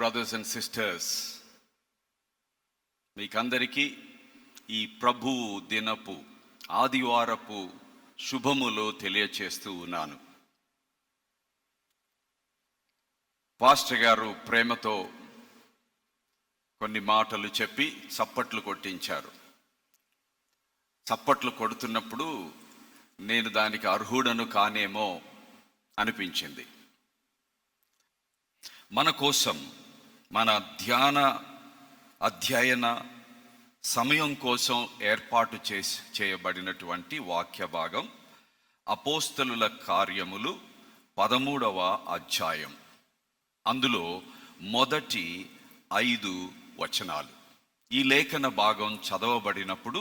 Brothers and sisters, మీకందరికీ ఈ ప్రభు దినపు ఆదివారపు శుభములు తెలియచేస్తూ ఉన్నాను. పాస్టర్ గారు ప్రేమతో కొన్ని మాటలు చెప్పి చప్పట్లు కొట్టించారు. చప్పట్లు కొడుతున్నప్పుడు నేను దానికి అర్హుడను కానేమో అనిపించింది. మన కోసం, మన అధ్యయన సమయం కోసం ఏర్పాటు చేయబడినటువంటి వాక్య భాగం అపోస్తలుల కార్యములు 13వ అధ్యాయం. అందులో మొదటి 5 వచనాలు. ఈ లేఖన భాగం చదవబడినప్పుడు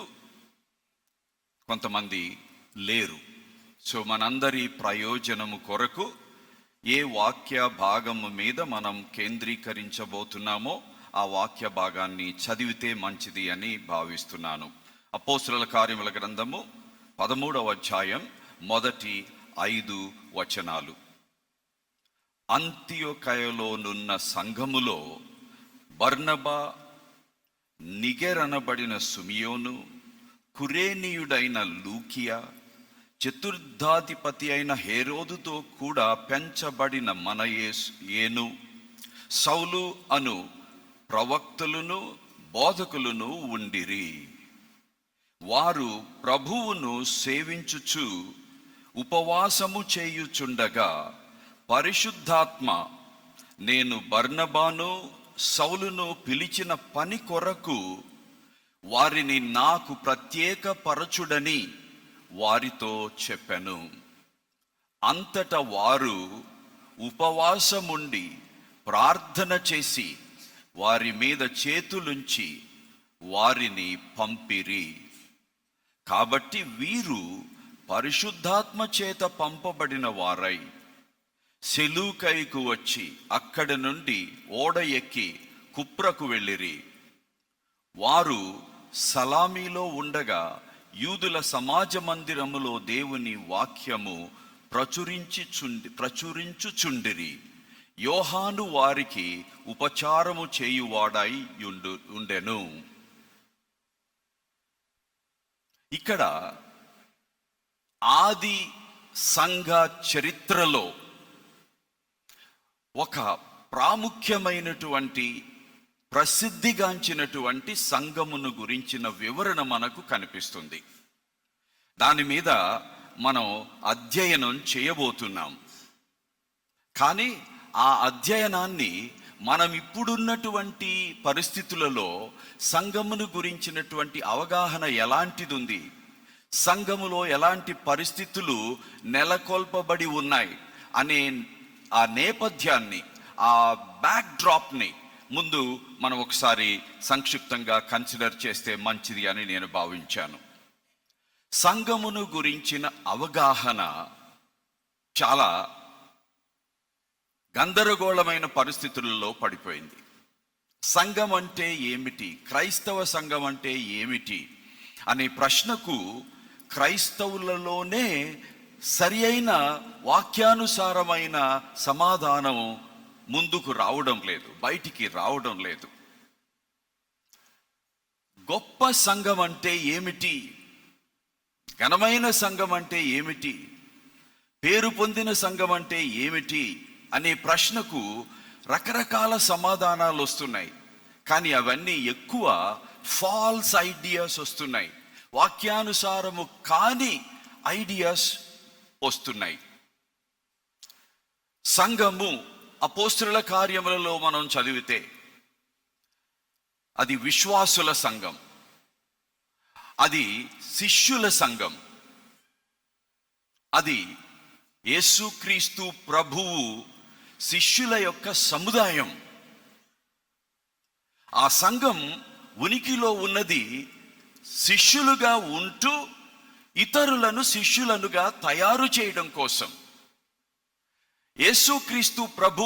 కొంతమంది లేరు. సో మనందరి ప్రయోజనము కొరకు ఏ వాక్య భాగము మీద మనం కేంద్రీకరించబోతున్నామో ఆ వాక్య భాగాన్ని చదివితే మంచిది అని భావిస్తున్నాను. అపోస్తలుల కార్యముల గ్రంథము 13వ అధ్యాయం మొదటి 5 వచనాలు. అంతియొకయలోనున్న సంఘములో బర్నబా, నిగెరనబడిన సుమియోను, కురేనీయుడైన లూకియా, చతుర్థాధిపతి అయిన హేరోదుతో కూడా పెంచబడిన మనయేను, సౌలు అను ప్రవక్తలను బోధకులను ఉండిరి. వారు ప్రభువును సేవించుచు ఉపవాసము చేయుచుండగా పరిశుద్ధాత్మ, నేను బర్నబాను సౌలును పిలిచిన పని కొరకు వారిని నాకు ప్రత్యేకపరచుడని వారితో చెప్పెను. అంతటా వారు ఉపవాసముండి ప్రార్థన చేసి వారి మీద చేతులుంచి వారిని పంపిరి. కాబట్టి వీరు పరిశుద్ధాత్మ చేత పంపబడిన వారై సెలూకైకు వచ్చి అక్కడి నుండి ఓడ ఎక్కి కుప్రకు వెళ్ళిరి. వారు సలామీలో ఉండగా యూదుల సమాజ మందిరములో దేవుని వాక్యము ప్రచురించుచుండిరి. యోహాను వారికి ఉపచారము చేయువాడై ఉండెను. ఇక్కడ ఆది సంఘ చరిత్రలో ఒక ప్రాముఖ్యమైనటువంటి ప్రసిద్ధిగాంచినటువంటి సంఘమును గురించిన వివరణ మనకు కనిపిస్తుంది. దాని మీద మనం అధ్యయనం చేయబోతున్నాం. కానీ ఆ అధ్యయనాన్ని మనం ఇప్పుడున్నటువంటి పరిస్థితులలో సంఘమును గురించినటువంటి అవగాహన ఎలాంటిది ఉంది, సంఘములో ఎలాంటి పరిస్థితులు నెలకొల్పబడి ఉన్నాయి అనే ఆ నేపథ్యాన్ని, ఆ బ్యాక్ డ్రాప్ని ముందు మనం ఒకసారి సంక్షిప్తంగా కన్సిడర్ చేస్తే మంచిది అని నేను భావించాను. సంఘమును గురించిన అవగాహన చాలా గందరగోళమైన పరిస్థితులలో పడిపోయింది. సంఘం అంటే ఏమిటి, క్రైస్తవ సంఘం అంటే ఏమిటి అనే ప్రశ్నకు క్రైస్తవులలోనే సరి అయిన వాక్యానుసారమైన సమాధానం ముందుకు రావడం లేదు, బయటికి రావడం లేదు. గొప్ప సంఘం అంటే ఏమిటి, ఘనమైన సంఘం అంటే ఏమిటి, పేరు పొందిన సంఘం అంటే ఏమిటి అనే ప్రశ్నకు రకరకాల సమాధానాలు వస్తున్నాయి. కానీ అవన్నీ ఎక్కువ ఫాల్స్ ఐడియాస్ వస్తున్నాయి, వాక్యానుసారము కాని ఐడియాస్ వస్తున్నాయి. సంఘము అపోస్తలుల కార్యములలో మనం చదివితే అది విశ్వాసుల సంఘం, అది శిష్యుల సంఘం, అది యేసుక్రీస్తు ప్రభువు శిష్యుల యొక్క సముదాయం. ఆ సంఘం ఉనికిలో ఉన్నది శిష్యులుగా ఉంటూ ఇతరులను శిష్యులనుగా తయారు చేయడం కోసం. యేసుక్రీస్తు ప్రభు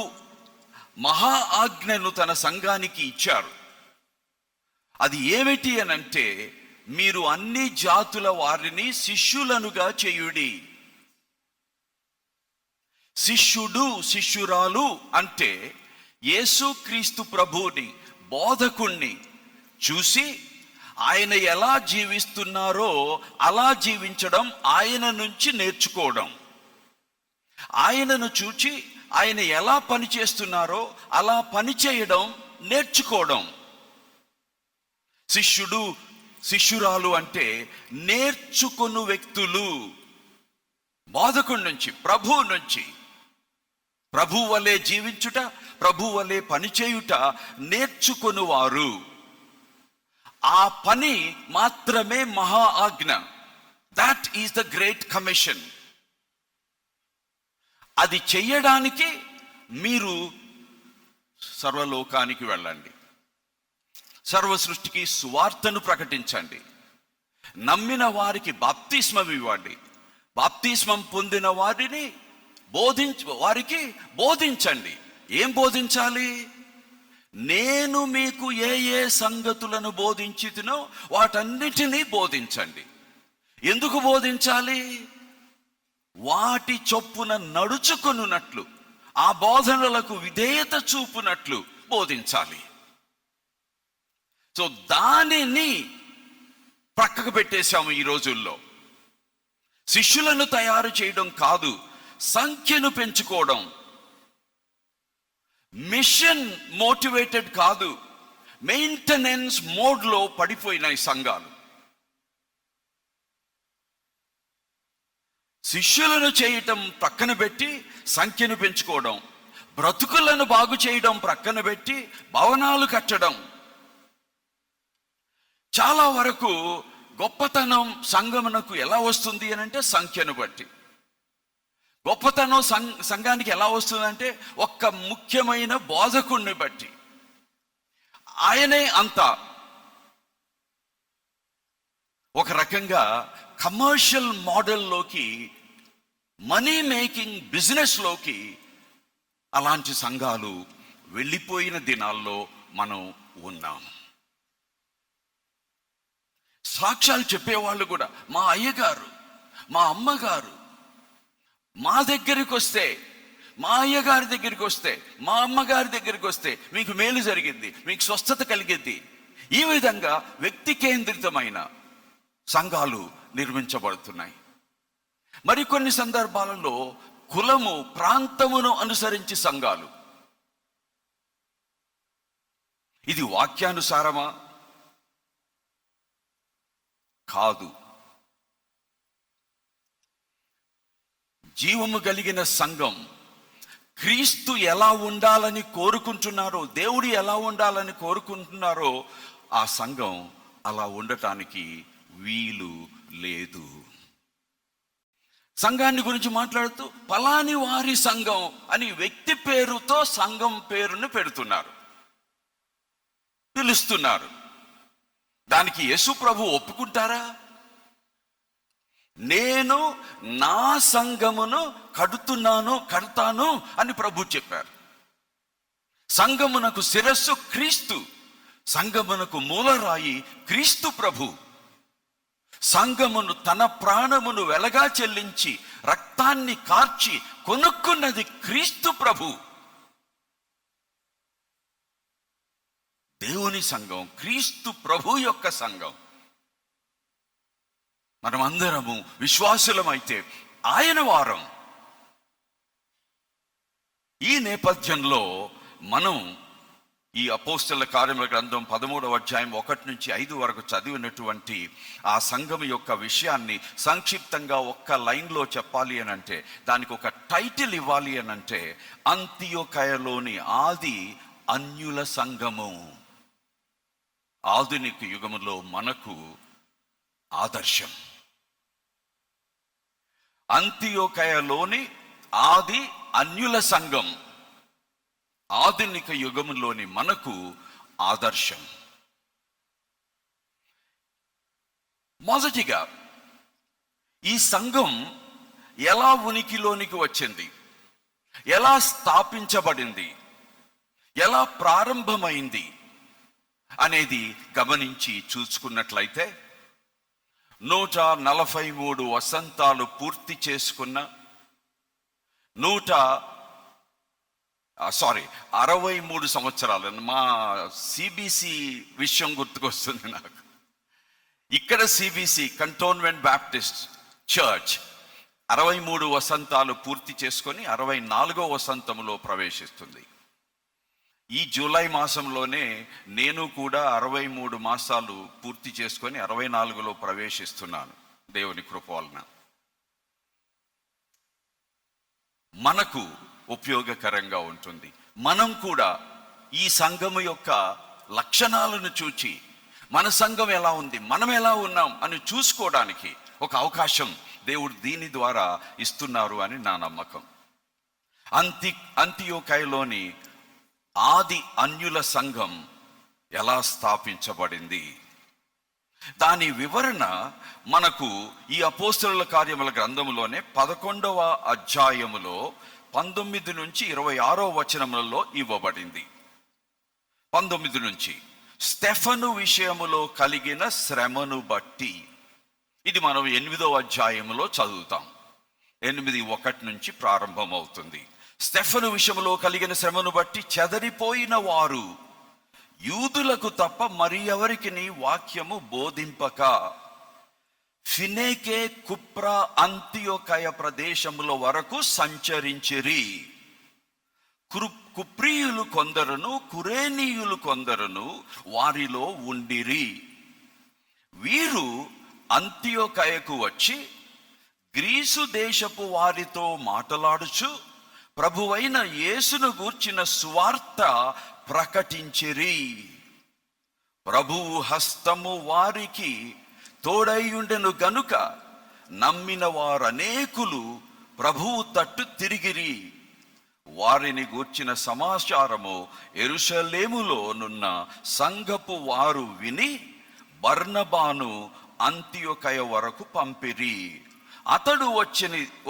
మహా ఆజ్ఞను తన సంఘానికి ఇచ్చారు. అది ఏమిటి అనంటే, మీరు అన్ని జాతుల వారిని శిష్యులనుగా చేయుడి. శిష్యుడు శిష్యురాలు అంటే యేసుక్రీస్తు ప్రభువుని, బోధకుణ్ణి చూసి ఆయన ఎలా జీవిస్తున్నారో అలా జీవించడం, ఆయన నుంచి నేర్చుకోవడం. ఆయనను చూచి ఆయన ఎలా పని చేస్తున్నారో అలా పని చేయడం నేర్చుకోవడం. శిష్యుడు, శిష్యురాలు అంటే నేర్చుకొను వ్యక్తులు. బోధకుడి నుంచి, ప్రభువు నుంచి, ప్రభు వలె జీవించుట, ప్రభు వలె పనిచేయుట నేర్చుకొనువారు. ఆ పని మాత్రమే మహా ఆజ్ఞ. That is the great commission. అది చెయ్యడానికి మీరు సర్వలోకానికి వెళ్ళండి, సర్వ సృష్టికి సువార్తను ప్రకటించండి, నమ్మిన వారికి బాప్తిస్మం ఇవ్వండి, బాప్తిస్మం పొందిన వారిని వారికి బోధించండి. ఏం బోధించాలి? నేను మీకు ఏ ఏ సంగతులను బోధించితినో వాటన్నిటినీ బోధించండి. ఎందుకు బోధించాలి? వాటి చొప్పున నడుచుకొనున్నట్లు, ఆ బోధనలకు విధేయత చూపునట్లు బోధించాలి. సో దానిని ప్రక్కకు పెట్టేశాము ఈ రోజుల్లో. శిష్యులను తయారు చేయడం కాదు, సంఖ్యను పెంచుకోవడం. మిషన్ మోటివేటెడ్ కాదు, మెయింటెనెన్స్ మోడ్లో పడిపోయినాయి సంఘాలు. శిష్యులను చేయటం ప్రక్కన పెట్టి సంఖ్యను పెంచుకోవడం, బ్రతుకులను బాగు చేయడం ప్రక్కన పెట్టి భవనాలు కట్టడం. చాలా వరకు గొప్పతనం సంఘమునకు ఎలా వస్తుంది అని అంటే సంఖ్యను బట్టి. గొప్పతనం సంఘానికి ఎలా వస్తుందంటే ఒక్క ముఖ్యమైన బోధకుడిని బట్టి. ఆయనే అంతా. ఒక రకంగా కమర్షియల్ మోడల్లోకి, మనీ మేకింగ్ బిజినెస్లోకి అలాంటి సంఘాలు వెళ్ళిపోయిన దినాల్లో మనం ఉన్నాం. సాక్ష్యాలు చెప్పేవాళ్ళు కూడా, మా అయ్యగారు, మా అమ్మగారు మా దగ్గరికి వస్తే, మా అయ్యగారి దగ్గరికి వస్తే, మా అమ్మగారి దగ్గరికి వస్తే మీకు మేలు జరిగింది, మీకు స్వస్థత కలిగింది. ఈ విధంగా వ్యక్తి కేంద్రితమైన సంఘాలు నిర్మించబడుతున్నాయి. మరికొన్ని సందర్భాలలో కులము, ప్రాంతమును అనుసరించి సంఘాలు. ఇది వాక్యానుసారమా? కాదు. జీవము కలిగిన సంఘం క్రీస్తు ఎలా ఉండాలని కోరుకుంటున్నారో, దేవుడు ఎలా ఉండాలని కోరుకుంటున్నారో ఆ సంఘం అలా ఉండటానికి వీలు లేదు. సంఘాన్ని గురించి మాట్లాడుతూ పలాని వారి సంఘం అని వ్యక్తి పేరుతో సంఘం పేరును పెడుతున్నారు, పిలుస్తున్నారు. దానికి యేసు ప్రభు ఒప్పుకుంటారా? నేను నా సంఘమును కడతాను అని ప్రభు చెప్పారు. సంఘమునకు శిరస్సు క్రీస్తు, సంఘమునకు మూలరాయి క్రీస్తు ప్రభు. సంఘమును తన ప్రాణమును వెలగా చెల్లించి రక్తాన్ని కార్చి కొనుక్కున్నది క్రీస్తు ప్రభు. దేవుని సంఘం క్రీస్తు ప్రభు యొక్క సంఘం. మనమందరము విశ్వాసులమైతే ఆయన వారం. ఈ నేపథ్యంలో మనం ఈ అపోస్తలుల కార్యముల గ్రంథం 13వ అధ్యాయం 1 నుంచి 5 వరకు చదివినటువంటి ఆ సంఘం యొక్క విషయాన్ని సంక్షిప్తంగా ఒక్క లైన్లో చెప్పాలి అని అంటే, దానికి ఒక టైటిల్ ఇవ్వాలి అని అంటే, అంతియోకయలోని ఆది అన్యుల సంఘము. ఆధునిక యుగములో మనకు ఆదర్శం. అంతియోకయలోని ఆది అన్యుల సంఘం ఆధునిక యుగములోని మనకు ఆదర్శం. మొదటిగా ఈ సంఘం ఎలా ఉనికిలోనికి వచ్చింది, ఎలా స్థాపించబడింది, ఎలా ప్రారంభమైంది అనేది గమనించి చూసుకున్నట్లయితే, 143 వసంతాలు పూర్తి చేసుకున్న, సారీ 63 సంవత్సరాలు. మా సిబిసి విషయం గుర్తుకొస్తుంది నాకు. ఇక్కడ సిబిసి కంటోన్మెంట్ బ్యాప్టిస్ట్ చర్చ్ 63 వసంతాలు పూర్తి చేసుకొని 64వ వసంతంలో ప్రవేశిస్తుంది. ఈ జూలై మాసంలోనే నేను కూడా 63 మాసాలు పూర్తి చేసుకొని 64లో ప్రవేశిస్తున్నాను దేవుని కృప వలన. మనకు ఉపయోగకరంగా ఉంటుంది. మనం కూడా ఈ సంఘము యొక్క లక్షణాలను చూచి మన సంఘం ఎలా ఉంది, మనం ఎలా ఉన్నాం అని చూసుకోవడానికి ఒక అవకాశం దేవుడు దీని ద్వారా ఇస్తున్నారు అని నా నమ్మకం. అంతియోకయలోని ఆది అన్యుల సంఘం ఎలా స్థాపించబడింది, దాని వివరణ మనకు ఈ అపోస్తలుల కార్యముల గ్రంథములోనే 11వ అధ్యాయములో 19 నుంచి 26వ వచనములలో ఇవ్వబడింది. 19 నుంచి స్టెఫను విషయములో కలిగిన శ్రమను బట్టి, ఇది మనం 8వ అధ్యాయములో చదువుతాం. 8:1 నుంచి ప్రారంభమవుతుంది. స్టెఫను విషయములో కలిగిన శ్రమను బట్టి చెదరిపోయిన వారు యూదులకు తప్ప మరి ఎవరికి వాక్యము బోధింపక ఫినేకే, కుప్రా, అంతియోకయ ప్రదేశముల వరకు సంచరించిరి. కుప్రీయులు కొందరును కురేనీయులు కొందరును వారిలో ఉండిరి. వీరు అంతియోకయకు వచ్చి గ్రీసు దేశపు వారితో మాటలాడుచు ప్రభువైన యేసును గూర్చిన సువార్త ప్రకటించిరి. ప్రభువు హస్తము వారికి తోడైయుండెను గనుక నమ్మిన వారనేకులు ప్రభువు తట్టు తిరిగిరి. వారిని గూర్చిన సమాచారము యెరూషలేములో నున్న సంఘపు వారు విని బర్నబాను అంతియోకయ వరకు పంపిరి. అతడు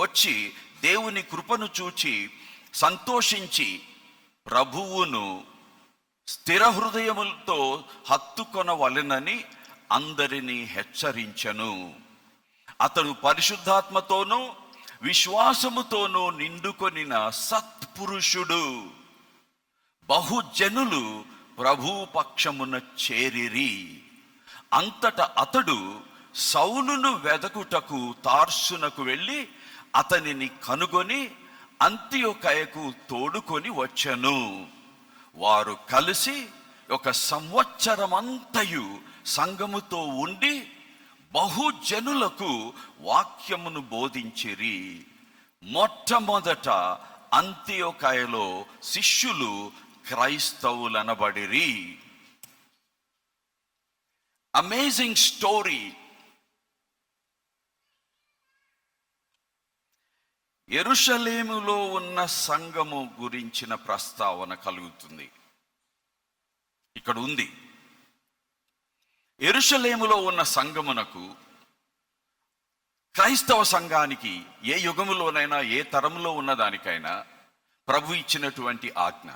వచ్చి దేవుని కృపను చూచి సంతోషించి ప్రభువును స్థిర హృదయములతో హత్తుకొనవలెనని అందరినీ హెచ్చరించెను. అతడు పరిశుద్ధాత్మతోనూ విశ్వాసముతోనూ నిండుకొనిన సత్పురుషుడు. బహుజనులు ప్రభువు పక్షమున చేరిరి. అంతట అతడు సౌలును వెదకుటకు తార్సునకు వెళ్ళి అతనిని కనుగొని అంతియోకయకు తోడుకొని వచ్చెను. వారు కలిసి 1 సంవత్సరమంతయు సంఘముతో ఉండి బహుజనులకు వాక్యమును బోధించిరి. మొట్టమొదట అంతియోకయలో శిష్యులు క్రైస్తవులనబడిరి. Amazing story. యెరూషలేములో ఉన్న సంఘము గురించిన ప్రస్తావన కలుగుతుంది. ఇక్కడ ఉంది. యెరూషలేములో ఉన్న సంఘమునకు, క్రైస్తవ సంఘానికి ఏ యుగములోనైనా ఏ తరంలో ఉన్నదానికైనా ప్రభు ఇచ్చినటువంటి ఆజ్ఞ,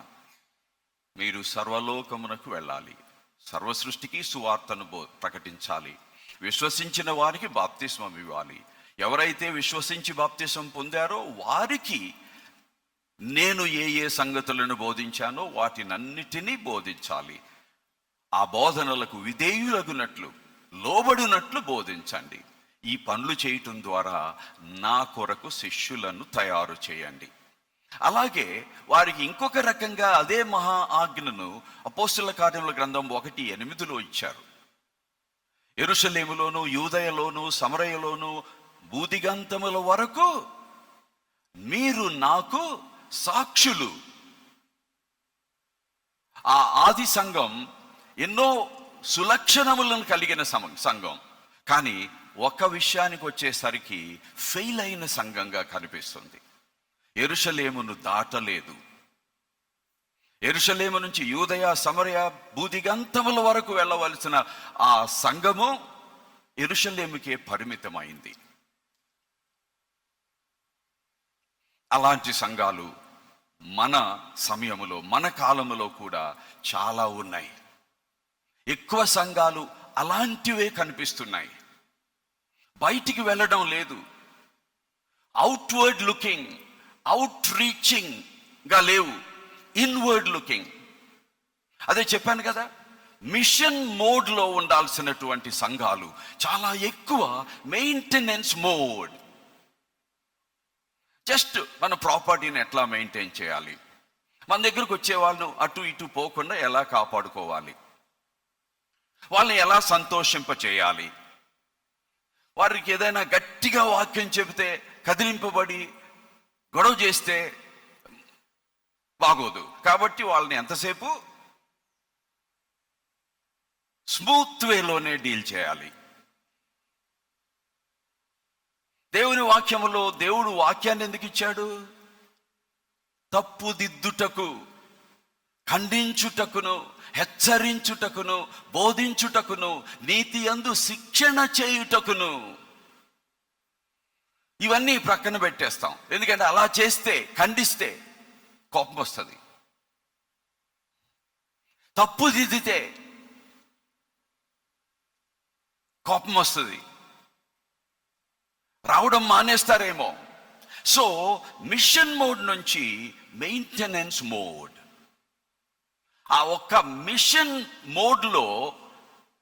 మీరు సర్వలోకమునకు వెళ్ళాలి, సర్వ సృష్టికి సువార్తను ప్రకటించాలి, విశ్వసించిన వారికి బాప్తిస్మం ఇవ్వాలి, ఎవరైతే విశ్వసించి బాప్తిస్మం పొందారో వారికి నేను ఏ సంగతులను బోధించానో వాటినన్నిటినీ బోధించాలి, ఆ బోధనలకు విధేయులగునట్లు లోబడినట్లు బోధించండి. ఈ పనులు చేయటం ద్వారా నా కొరకు శిష్యులను తయారు చేయండి. అలాగే వారికి ఇంకొక రకంగా అదే మహా ఆజ్ఞను అపోస్తలుల కార్యముల గ్రంథం 1:8 ఇచ్చారు. యెరూషలేములోను యూదయలోను సమరయలోను బూదిగంతముల వరకు మీరు నాకు సాక్షులు. ఆ ఆది సంఘం ఎన్నో సులక్షణములను కలిగిన సంఘం, కానీ ఒక విషయానికి వచ్చేసరికి ఫెయిల్ అయిన సంఘంగా కనిపిస్తుంది. యెరూషలేమును దాటలేదు. యెరూషలేము నుంచి యూదయ సమరయ బూదిగంతముల వరకు వెళ్ళవలసిన ఆ సంఘము యెరూషలేముకే పరిమితమైంది. అలాంటి సంఘాలు మన సమయములో, మన కాలములో కూడా చాలా ఉన్నాయి. ఎక్కువ సంఘాలు అలాంటివే కనిపిస్తున్నాయి. బయటికి వెళ్ళడం లేదు, అవుట్వర్డ్ లుకింగ్, అవుట్ రీచింగ్ గా లేవు, ఇన్వర్డ్ లుకింగ్. అదే చెప్పాను కదా, మిషన్ మోడ్లో ఉండాల్సినటువంటి సంఘాలు చాలా ఎక్కువ మెయింటెనెన్స్ మోడ్. జస్ట్ మన ప్రాపర్టీని ఎట్లా మెయింటైన్ చేయాలి, మన దగ్గరకు వచ్చే వాళ్ళను అటు ఇటు పోకుండా ఎలా కాపాడుకోవాలి, వాళ్ళని ఎలా సంతోషింప చేయాలి, వారికి ఏదైనా గట్టిగా వాక్యం చెబితే కదిలింపబడి గొడవ చేస్తే బాగోదు. కాబట్టి వాళ్ళని ఎంతసేపు స్మూత్ వేలోనే డీల్ చేయాలి. దేవుని వాక్యములో దేవుడు వాక్యాన్ని ఎందుకు ఇచ్చాడు? తప్పుదిద్దుటకు, ఖండించుటకును, హెచ్చరించుటకును, బోధించుటకును, నీతి యందు శిక్షణ చేయుటకును. ఇవన్నీ ప్రక్కన పెట్టేస్తాం. ఎందుకంటే అలా చేస్తే, ఖండిస్తే కోపం వస్తుంది. తప్పుదిద్దితే కోపం వస్తుంది, రావడం మానేస్తారేమో. సో మిషన్ మోడ్ నుంచి మెయింటెనెన్స్ మోడ్. ఆ ఒక్క మిషన్ మోడ్లో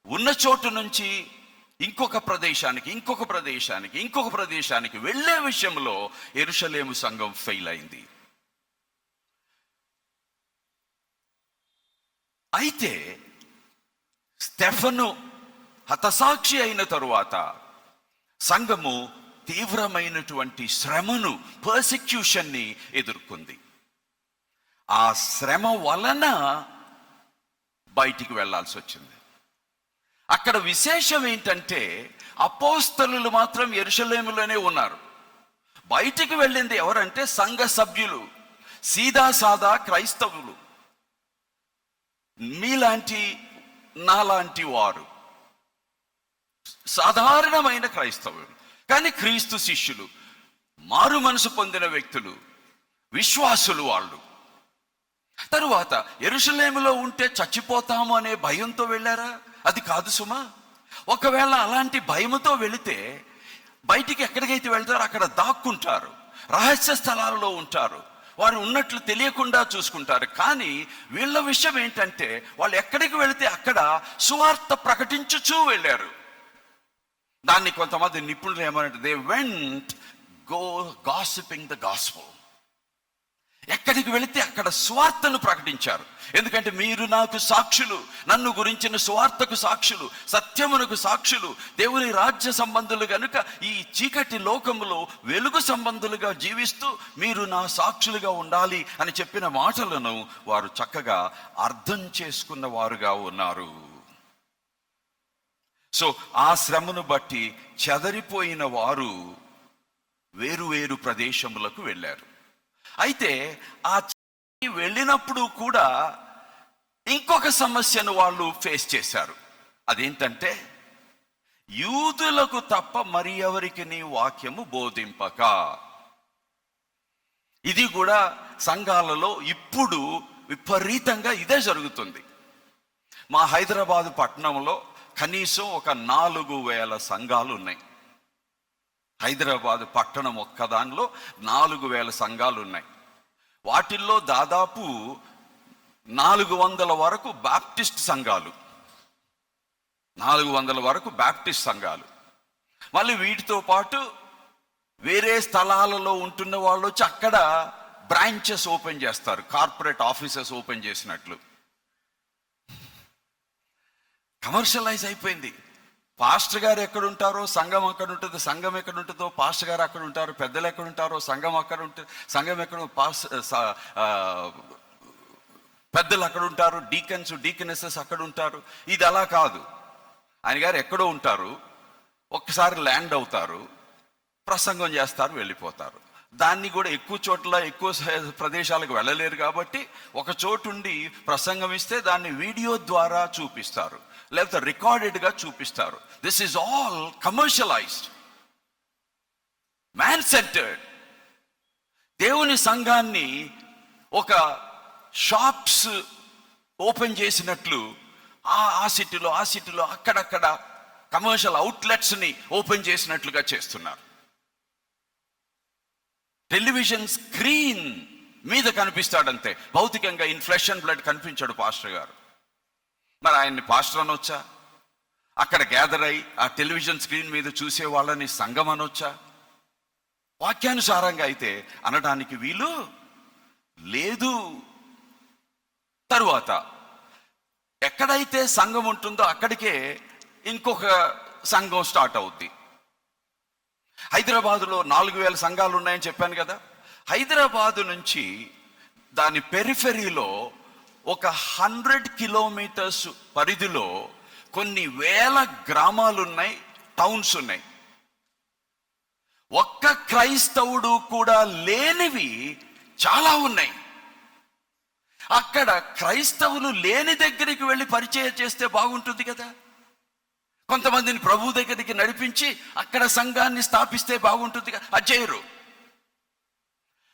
ఉన్న చోటు నుంచి ఇంకొక ప్రదేశానికి, ఇంకొక ప్రదేశానికి, ఇంకొక ప్రదేశానికి వెళ్ళే విషయంలో యెరూషలేము సంఘం ఫెయిల్ అయింది. అయితే స్టెఫను హతసాక్షి అయిన తరువాత సంఘము తీవ్రమైనటువంటి శ్రమను, పర్సిక్యూషన్ని ఎదుర్కొంది. ఆ శ్రమ వలన బయటికి వెళ్ళాల్సి వచ్చింది. అక్కడ విశేషం ఏంటంటే అపోస్తలులు మాత్రం యెరూషలేములోనే ఉన్నారు. బయటికి వెళ్ళింది ఎవరంటే సంఘ సభ్యులు, సీదా సాదా క్రైస్తవులు, మీలాంటి నాలాంటి వారు, సాధారణమైన క్రైస్తవులు. కానీ క్రీస్తు శిష్యులు, మారు మనసు పొందిన వ్యక్తులు, విశ్వాసులు వాళ్ళు. తరువాత యెరూషలేములో ఉంటే చచ్చిపోతాము అనే భయంతో వెళ్ళారా? అది కాదు సుమా. ఒకవేళ అలాంటి భయంతో వెళితే బయటికి ఎక్కడికైతే వెళ్తారో అక్కడ దాక్కుంటారు, రహస్య స్థలాలలో ఉంటారు, వారు ఉన్నట్లు తెలియకుండా చూసుకుంటారు. కానీ వీళ్ళ విషయం ఏంటంటే వాళ్ళు ఎక్కడికి వెళితే అక్కడ సువార్త ప్రకటించుచూ వెళ్ళారు. దాన్ని కొంతమంది నిపుణులు ఏమంటే they went gossiping the gospel. ఎక్కడికి వెళితే అక్కడ స్వార్థను ప్రకటించారు. ఎందుకంటే మీరు నాకు సాక్షులు, నన్ను గురించిన స్వార్థకు సాక్షులు, సత్యమునకు సాక్షులు, దేవుని రాజ్య సంబంధులు కనుక ఈ చీకటి లోకములో వెలుగు సంబంధులుగా జీవిస్తూ మీరు నా సాక్షులుగా ఉండాలి అని చెప్పిన మాటలను వారు చక్కగా అర్థం చేసుకున్న వారుగా ఉన్నారు. సో ఆ శ్రమను బట్టి చెదరిపోయిన వారు వేరు వేరు ప్రదేశములకు వెళ్ళారు. అయితే ఆ వెళ్ళినప్పుడు కూడా ఇంకొక సమస్యను వాళ్ళు ఫేస్ చేశారు. అదేంటంటే యూదులకు తప్ప మరి ఎవరికి నీ వాక్యము బోధింపక. ఇది కూడా సంఘాలలో ఇప్పుడు విపరీతంగా ఇదే జరుగుతుంది. మా హైదరాబాదు పట్టణంలో కనీసం ఒక 4,000 సంఘాలు ఉన్నాయి. హైదరాబాదు పట్టణం ఒక్కదానిలో 4,000 సంఘాలు ఉన్నాయి. వాటిల్లో దాదాపు 400 వరకు బాప్టిస్ట్ సంఘాలు, 400 వరకు బాప్టిస్ట్ సంఘాలు. మళ్ళీ వీటితో పాటు వేరే స్థలాలలో ఉంటున్న వాళ్ళు వచ్చి అక్కడ బ్రాంచెస్ ఓపెన్ చేస్తారు, కార్పొరేట్ ఆఫీసెస్ ఓపెన్ చేసినట్లు. కమర్షియలైజ్ అయిపోయింది. పాస్టర్ గారు ఎక్కడ ఉంటారో సంఘం అక్కడ ఉంటుంది, సంఘం ఎక్కడ ఉంటుందో పాస్టర్ గారు అక్కడ ఉంటారు, పెద్దలు ఎక్కడ ఉంటారో సంఘం అక్కడ ఉంటుంది, సంఘం ఎక్కడ పెద్దలు అక్కడ ఉంటారు, డీకనెసెస్ అక్కడ ఉంటారు. ఇది అలా కాదు. ఆయన గారు ఎక్కడో ఉంటారు, ఒక్కసారి ల్యాండ్ అవుతారు, ప్రసంగం చేస్తారు, వెళ్ళిపోతారు. దాన్ని కూడా ఎక్కువ చోట్ల ఎక్కువ ప్రదేశాలకు వెళ్ళలేరు కాబట్టి ఒక చోటుండి ప్రసంగం ఇస్తే దాన్ని వీడియో ద్వారా చూపిస్తారు, లేకపోతే రికార్డెడ్గా చూపిస్తారు. This is all commercialised, man centred. దేవుని సంఘాన్ని ఒక షాప్స్ ఓపెన్ చేసినట్లు ఆ సిటీలో అక్కడక్కడ కమర్షియల్ అవుట్లెట్స్ని ఓపెన్ చేసినట్లుగా చేస్తున్నారు. టెలివిజన్ స్క్రీన్ మీద కనిపిస్తాడంతే, భౌతికంగా ఇన్ ఫ్లెష్ అండ్ బ్లడ్ కనిపించాడు పాస్టర్ గారు. మరి ఆయన్ని పాస్టర్ అనొచ్చా? అక్కడ గ్యాదర్ అయి ఆ టెలివిజన్ స్క్రీన్ మీద చూసే వాళ్ళని సంఘం అనొచ్చా? వాక్యానుసారంగా అయితే అనడానికి వీలు లేదు. తరువాత ఎక్కడైతే సంఘం ఉంటుందో అక్కడికే ఇంకొక సంఘం స్టార్ట్ అవుద్ది. హైదరాబాదులో 4000 సంఘాలు ఉన్నాయని చెప్పాను కదా. హైదరాబాదు నుంచి దాని పెరిఫెరీలో ఒక 100 కిలోమీటర్స్ పరిధిలో కొన్ని వేల గ్రామాలు ఉన్నాయి, టౌన్స్ ఉన్నాయి. ఒక్క క్రైస్తవుడు కూడా లేనివి చాలా ఉన్నాయి. అక్కడ క్రైస్తవులు లేని దగ్గరికి వెళ్ళి పరిచయం చేస్తే బాగుంటుంది కదా. కొంతమందిని ప్రభు దగ్గరికి నడిపించి అక్కడ సంఘాన్ని స్థాపిస్తే బాగుంటుంది కదా. అది చేయరు.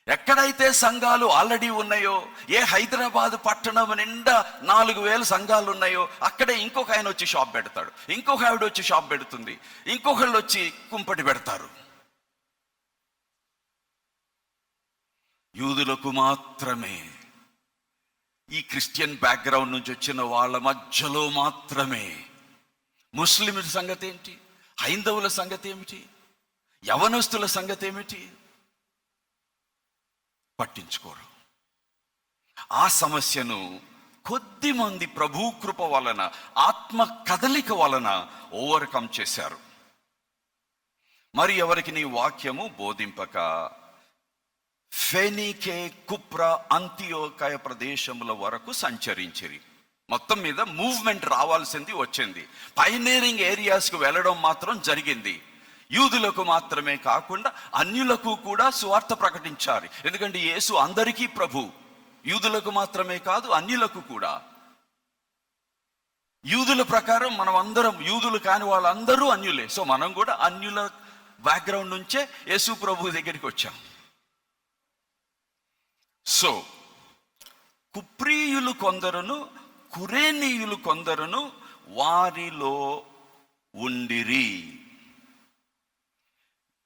ఎక్కడైతే సంఘాలు ఆల్రెడీ ఉన్నాయో, ఏ హైదరాబాద్ పట్టణం నిండా 4000 సంఘాలు ఉన్నాయో అక్కడే ఇంకొక ఆయన వచ్చి షాప్ పెడతాడు, ఇంకొక ఆవిడ వచ్చి షాప్ పెడుతుంది, ఇంకొకళ్ళు వచ్చి కుంపటి పెడతారు. యూదులకు మాత్రమే, ఈ క్రిస్టియన్ బ్యాక్గ్రౌండ్ నుంచి వచ్చిన వాళ్ళ మధ్యలో మాత్రమే. ముస్లింల సంగతి ఏంటి? హైందవుల సంగతి ఏమిటి? యవనస్తుల సంగతి ఏమిటి? పట్టించుకోరు. ఆ సమస్యను కొద్ది మంది ప్రభు కృప వలన, ఆత్మ కదలిక వలన ఓవర్కమ్ చేశారు. మరి ఎవరికి నీ వాక్యము బోధింపక ఫెనీకే, కుప్ర, అంతియోకయ ప్రదేశముల వరకు సంచరించిరి. మొత్తం మీద మూవ్మెంట్ రావాల్సింది వచ్చింది. పైనీరింగ్ ఏరియాస్కు వెళ్ళడం మాత్రం జరిగింది. యూదులకు మాత్రమే కాకుండా అన్యులకు కూడా సువార్త ప్రకటించాలి. ఎందుకంటే యేసు అందరికీ ప్రభు, యూదులకు మాత్రమే కాదు అన్యులకు కూడా. యూదుల ప్రకారం మనం అందరం, యూదులు కాని వాళ్ళందరూ అన్యులే. సో మనం కూడా అన్యుల బ్యాక్గ్రౌండ్ నుంచే యేసు ప్రభు దగ్గరికి వచ్చాం. సో కుప్రీయులు కొందరును కురేనీయులు కొందరును వారిలో ఉండిరి.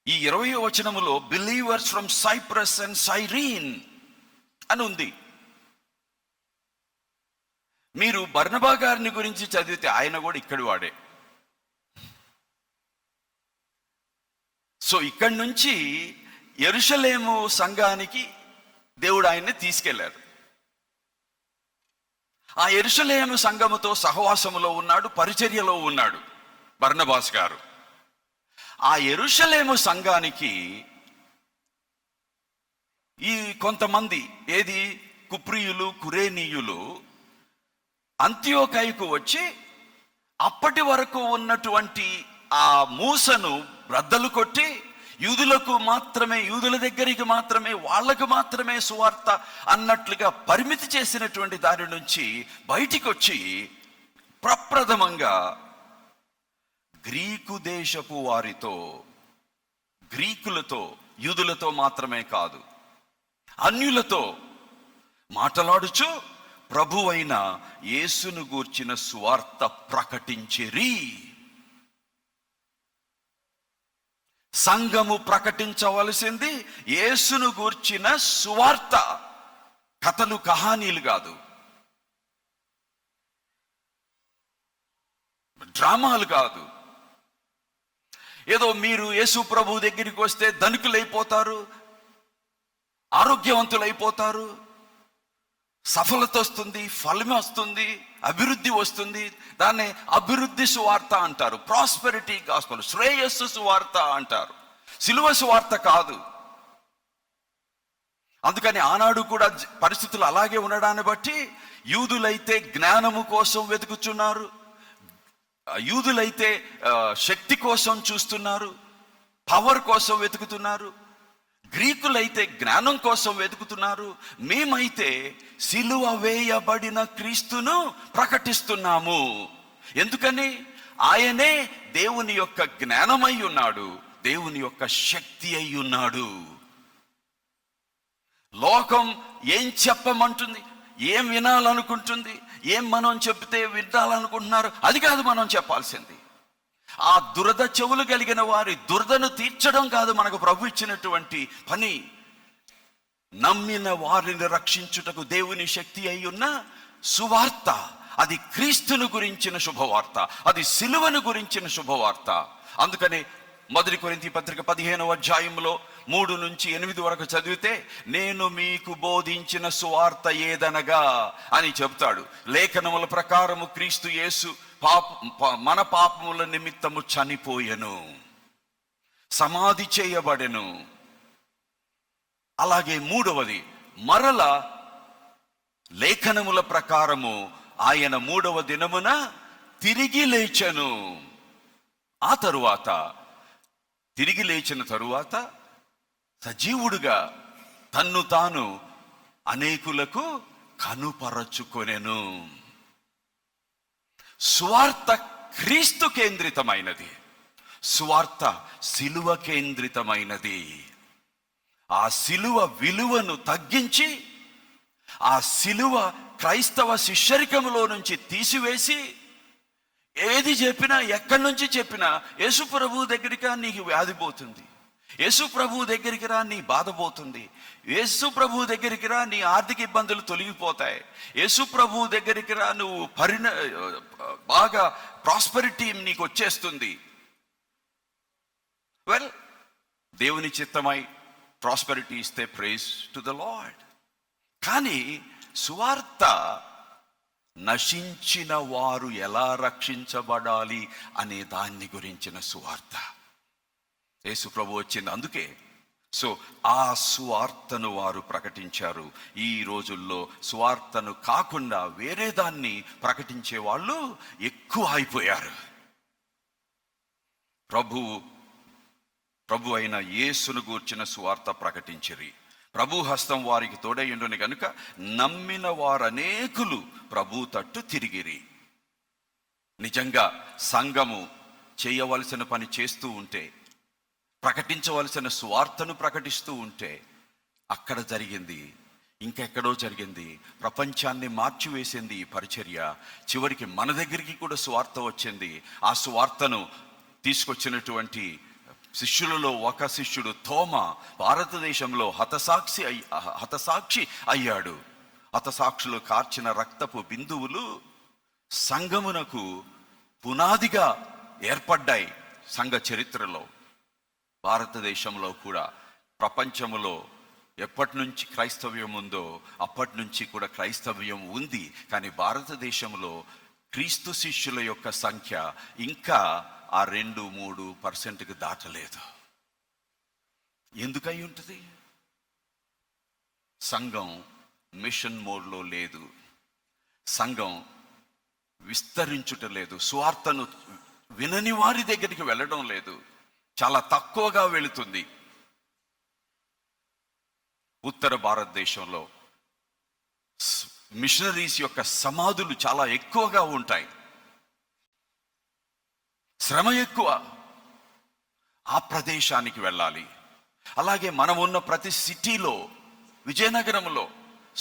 ఈ 20వ వచనములో బిలీవర్స్ ఫ్రమ్ సైప్రస్ అండ్ సైరీన్ అని ఉంది. మీరు బర్నబా గారిని గురించి చదివితే ఆయన కూడా ఇక్కడి వాడే. సో ఇక్కడి నుంచి యెరూషలేము సంఘానికి దేవుడు ఆయన్ని తీసుకెళ్లారు. ఆ యెరూషలేము సంఘముతో సహవాసములో ఉన్నాడు, పరిచర్యలో ఉన్నాడు బర్నబాస్ గారు. ఆ యెరూషలేము సంఘానికి ఈ కొంతమంది, ఏది కుప్రీయులు, కురేనీయులు అంతియోకయకు వచ్చి అప్పటి వరకు ఉన్నటువంటి ఆ మూసను బ్రద్దలు కొట్టి యూదులకు మాత్రమే, యూదుల దగ్గరికి మాత్రమే, వాళ్ళకు మాత్రమే సువార్త అన్నట్లుగా పరిమితి చేసినటువంటి దాని నుంచి బయటికి వచ్చి ప్రప్రథమంగా గ్రీకు దేశపు వారితో, గ్రీకులతో, యూదులతో మాత్రమే కాదు అన్యులతో మాట్లాడుచు ప్రభువైన యేసును గూర్చిన సువార్త ప్రకటించిరి. సంఘము ప్రకటించవలసింది యేసును గూర్చిన సువార్త, కథలు కహానీలు కాదు, డ్రామాలు కాదు. ఏదో మీరు యేసు ప్రభు దగ్గరికి వస్తే ధనికులైపోతారు, ఆరోగ్యవంతులైపోతారు, సఫలత వస్తుంది, ఫలం వస్తుంది, అభివృద్ధి వస్తుంది. దాన్ని అభివృద్ధి సువార్త అంటారు, ప్రాస్పెరిటీ గాస్పెల్, శ్రేయస్సు సువార్త అంటారు, సిలువ సువార్త కాదు. అందుకని ఆనాడు కూడా పరిస్థితులు అలాగే ఉండడాన్ని బట్టి యూదులైతే జ్ఞానము కోసం వెతుకుతున్నారు, యూదులైతే శక్తి కోసం చూస్తున్నారు, పవర్ కోసం వెతుకుతున్నారు, గ్రీకులైతే జ్ఞానం కోసం వెతుకుతున్నారు. మేమైతే సిలువ వేయబడిన క్రీస్తును ప్రకటిస్తున్నాము. ఎందుకని? ఆయనే దేవుని యొక్క జ్ఞానమై ఉన్నాడు, దేవుని యొక్క శక్తి అయి ఉన్నాడు. లోకం ఏం చెప్పమంటుంది, ఏం వినాలనుకుంటుంది, ఏం మనం చెప్తే వినాలనుకుంటున్నారు, అది కాదు మనం చెప్పాల్సింది. ఆ దురద చెవులు కలిగిన వారి దురదను తీర్చడం కాదు మనకు ప్రభు ఇచ్చినటువంటి పని. నమ్మిన వారిని రక్షించుటకు దేవుని శక్తి అయి ఉన్న సువార్త. అది క్రీస్తును గురించిన శుభవార్త, అది సిలువను గురించిన శుభవార్త. అందుకని 1 కొరింథీ పత్రిక 15వ అధ్యాయంలో 3 నుంచి 8 వరకు చదివితే, నేను మీకు బోధించిన సువార్త ఏదనగా అని చెప్తాడు. లేఖనముల ప్రకారము క్రీస్తు యేసు మన పాపముల నిమిత్తము చనిపోయెను, సమాధి చేయబడెను. అలాగే 3వది, మరల లేఖనముల ప్రకారము ఆయన 3వ దినమున తిరిగి లేచెను. ఆ తరువాత తిరిగి లేచిన తరువాత సజీవుడుగా తన్ను తాను అనేకులకు కనుపరచుకొనెను. సువార్త క్రీస్తు కేంద్రితమైనది, సువార్త సిలువ కేంద్రితమైనది. ఆ సిలువ విలువను తగ్గించి, ఆ సిలువ క్రైస్తవ శిష్యరికములో నుంచి తీసివేసి, ఏది చెప్పినా ఎక్కడి నుంచి చెప్పినా యేసు ప్రభువు దగ్గరికి నీకు వ్యాధి పోతుంది, యేసు ప్రభువు దగ్గరికి రా నీ బాధ పోతుంది, యేసు ప్రభువు దగ్గరికి రా నీ ఆర్థిక ఇబ్బందులు తొలగిపోతాయి, యేసు ప్రభువు దగ్గరికి రా నువ్వు బాగా ప్రాస్పెరిటీ నీకు వచ్చేస్తుంది. వెల్, దేవుని చిత్తమై ప్రాస్పెరిటీ ఇస్తే ప్రైజ్ టు ద లార్డ్. కానీ సువార్త నశించిన వారు ఎలా రక్షించబడాలి అనే దాన్ని గురించిన సువార్త. యేసు ప్రభు వచ్చింది అందుకే. సో ఆ సువార్తను వారు ప్రకటించారు. ఈ రోజుల్లో సువార్తను కాకుండా వేరే దాన్ని ప్రకటించే వాళ్ళు ఎక్కువ అయిపోయారు. ప్రభు అయిన యేసును గూర్చిన సువార్త ప్రకటించిరి. ప్రభు హస్తం వారికి తోడయ్యుండును గనుక నమ్మిన వారనేకులు ప్రభు తట్టు తిరిగిరి. నిజంగా సంఘము చేయవలసిన పని చేస్తూ ఉంటే, ప్రకటించవలసిన సువార్తను ప్రకటిస్తూ ఉంటే, అక్కడ జరిగింది ఇంకెక్కడో జరిగింది. ప్రపంచాన్ని మార్చివేసింది ఈ పరిచర్య. చివరికి మన దగ్గరికి కూడా సువార్త వచ్చింది. ఆ సువార్తను తీసుకొచ్చినటువంటి శిష్యులలో ఒక శిష్యుడు తోమా భారతదేశంలో హతసాక్షి అయ్యాడు. హతసాక్షులు కార్చిన రక్తపు బిందువులు సంఘమునకు పునాదిగా ఏర్పడ్డాయి. సంఘ చరిత్రలో భారతదేశంలో కూడా, ప్రపంచంలో ఎప్పటి నుంచి క్రైస్తవ్యం ఉందో అప్పటి నుంచి కూడా క్రైస్తవ్యం ఉంది. కానీ భారతదేశంలో క్రీస్తు శిష్యుల యొక్క సంఖ్య ఇంకా ఆ 2-3% దాటలేదు. ఎందుకై ఉంటుంది? సంఘం మిషన్ మోడ్లో లేదు, సంఘం విస్తరించుటలేదు, సువార్తను వినని వారి దగ్గరికి వెళ్ళడం లేదు, చాలా తక్కువగా వెళుతుంది. ఉత్తర భారతదేశంలో మిషనరీస్ యొక్క సమాధులు చాలా ఎక్కువగా ఉంటాయి, శ్రమ ఎక్కువ. ఆ ప్రదేశానికి వెళ్ళాలి. అలాగే మనం ఉన్న ప్రతి సిటీలో, విజయనగరంలో